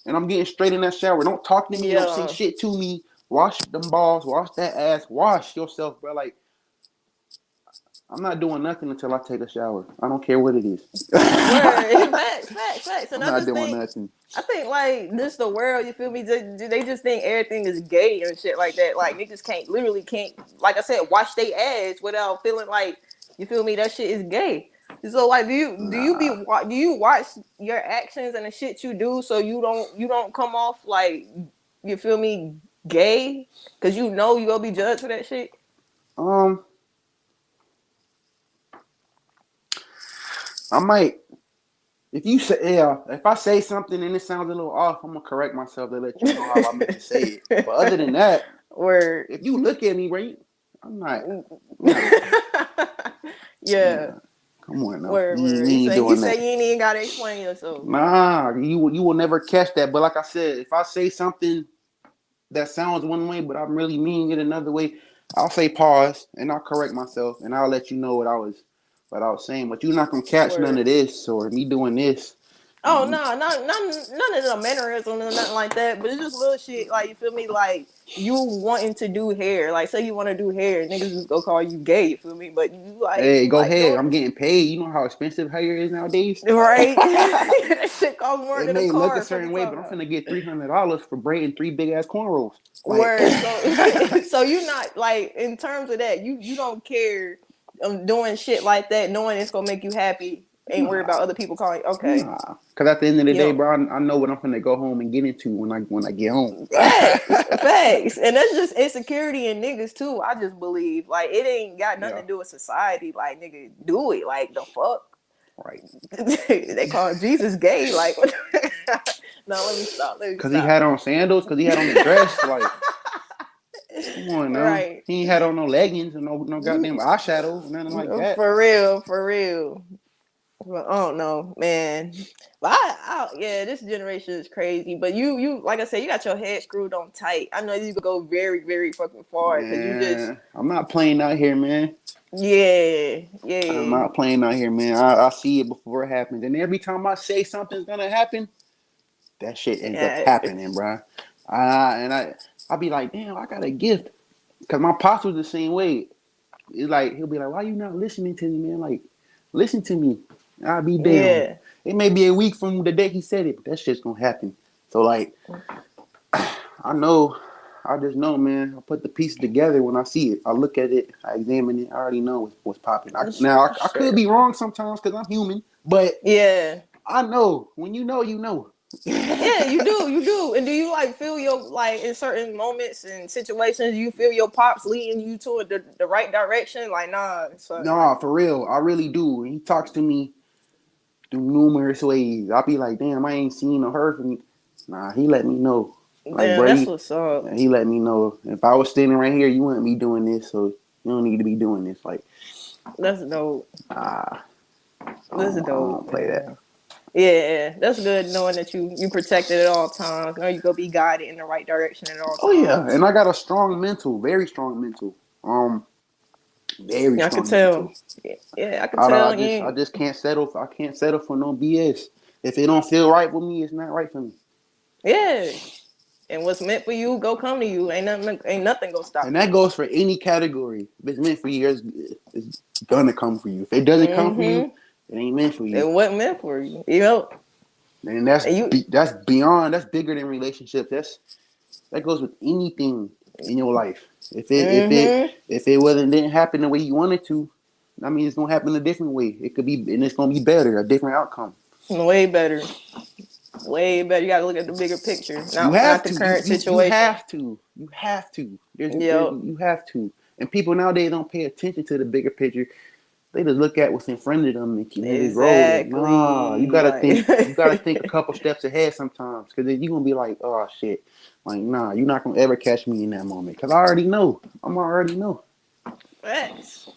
and I'm getting straight in that shower. Don't talk to me. Don't say Yeah. shit to me. Wash them balls. Wash that ass. Wash yourself, bro. Like, I'm not doing nothing until I take a shower. I don't care what it is. Word. Facts. And I'm not doing nothing. I think like this the world, you feel me? They just think everything is gay and shit like that. Like niggas can't like I said, wash their ass without feeling like you feel me, that shit is gay. So like Nah. do you watch your actions and the shit you do so you don't come off like you feel me gay? Cause you know you gonna be judged for that shit? Um, I might. If I say something and it sounds a little off, I'm gonna correct myself to let you know how I meant to say it. But other than that, Word. if you look at me, right, I'm not. I'm not. I'm Yeah. not. Come on now, Word. we ain't You doing say that. you ain't even gotta explain yourself. Nah, you will never catch that. But like I said, if I say something that sounds one way, but I'm really meaning it another way, I'll say pause and I'll correct myself and I'll let you know what I was saying. But you're not gonna catch none Word. of this or me doing this. Oh no, none of the mannerisms or nothing like that. But it's just little shit. Like you feel me? Like you wanting to do hair. Like say you want to do hair, niggas just go call you gay. You feel me? But Hey, you go like ahead. doing I'm getting paid. You know how expensive hair is nowadays. right. That shit costs more It than a may look a car. Fuck you certain way, but talking I'm about. finna get $300 for braiding 3 big ass cornrows. Like, Word. So so you not like in terms of that, you don't care doing shit like that, knowing it's gonna make you happy. Ain't worried nah, about other people calling. Okay, nah. Cause at the end of the you day, know. bro, I know what I'm finna go home and get into when I get home. Facts. And that's just insecurity in niggas too. I just believe. Like it ain't got nothing Yeah, to do with society. Like nigga, do it. Like the fuck. right. They call Jesus gay. Like what no, let me stop. Let me Cause he stop. had on sandals, cause he had on a dress. Like, come on now. Right. He ain't had on no leggings and no goddamn eyeshadow, nothing like that. For real, for real. Well, I don't know, man. But yeah, this generation is crazy. But you, like I said, you got your head screwed on tight. I know you could go very, very fucking far because you just, Man, I'm not playing out here, man. yeah, I'm yeah, not playing out here, man. I see it before it happens. And every time I say something's gonna happen, that shit ends up yeah, happening, bro. I'll be like, damn, I got a gift. Cause my pops was the same way. It's like he'll be like, why you not listening to me, man? Like, listen to me. I'll be damned. yeah. It may be a week from the day he said it, but that shit's gonna happen. So like, I know, I just know, man. I put the pieces together when I see it. I look at it, I examine it. I already know what's popping. I Straight could up. be wrong sometimes because I'm human, but Yeah. I know when you know, you know. Yeah, you do. And do you like feel your like in certain moments and situations you feel your pops leading you to the right direction? Like nah, son, Nah, like for real, I really do. He talks to me through numerous ways. I'll be like, damn, I ain't seen or heard from you. Nah, he let me know. Like, damn, bro, that's what's up. he let me know. If I was standing right here, you wouldn't be doing this, so you don't need to be doing this. Like, That's dope. ah, That's I dope, don't play that. man. Yeah, that's good knowing that you protected at all times. Know you go be guided in the right direction at all Oh yeah, times. and I got a strong mental, very strong mental. Very Yeah, I could strong tell. mental. Yeah, I could I, tell. I just I You, just can't settle. I can't settle for no BS. If it don't feel right with me, it's not right for me. yeah. And what's meant for you, go come to you. Ain't nothing gonna stop And you. that goes for any category. If it's meant for you, it's gonna come for you. If it doesn't come for you, Mm-hmm. it ain't meant for It you. wasn't meant for you. You know. And And you. that's beyond. That's bigger than relationships. That goes with anything in your life. Mm-hmm. If it wasn't didn't happen the way you wanted to, I mean it's gonna happen a different way. It could be, and it's gonna be better, a different outcome. Way better. Way better. You gotta look at the bigger picture, You not have the to. current You situation. have to. You have to. Yep. You have to. And people nowadays don't pay attention to the bigger picture. They just look at what's in front of them and just roll with it. Nah, you Exactly. gotta Like. think. You gotta think a couple steps ahead sometimes, because then you gonna be like, oh shit. Like, nah, you're not gonna ever catch me in that moment, because I already know. Already know. Facts.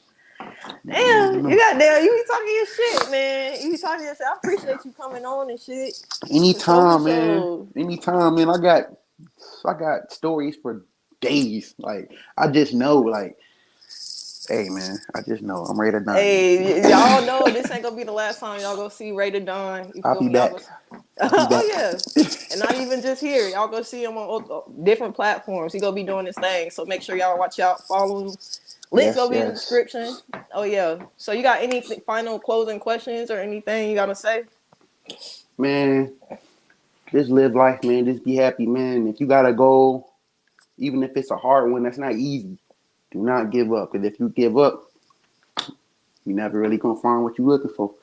I already Damn, you know. got damn. You be talking your shit, man. You be talking your shit. I appreciate you coming on and shit. For sure, for Anytime, man. sure. Anytime, man. I got stories for days. Like, I just know, like, hey, man. I just know I'm ready to done. Y'all know this ain't gonna be the last time y'all go see RaeDaDon. You I'll feel be me? Y'all go. back. I'll be Oh back. yeah, and not even just here. Y'all go see him on different platforms. He gonna be doing his thing. So make sure y'all watch out, follow him. Links Yes, gonna be in the yes. description. Oh yeah. So you got any final closing questions or anything you gotta say? Man, just live life, man. Just be happy, man. If you got a goal, even if it's a hard one, that's not easy. Do not give up. Because if you give up, you never really gonna find what you're looking for.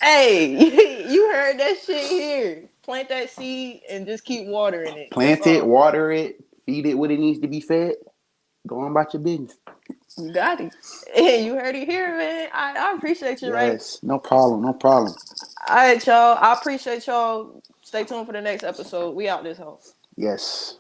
Hey, you heard that shit here. Plant that seed and just keep watering it. That's Plant it, all. water it, feed it what it needs to be fed. Go on about your business. You got it. Hey, you heard it here, man. I appreciate you, right? Yes, no problem, no problem. All right, y'all. I appreciate y'all. Stay tuned for the next episode. We out this hole. Yes.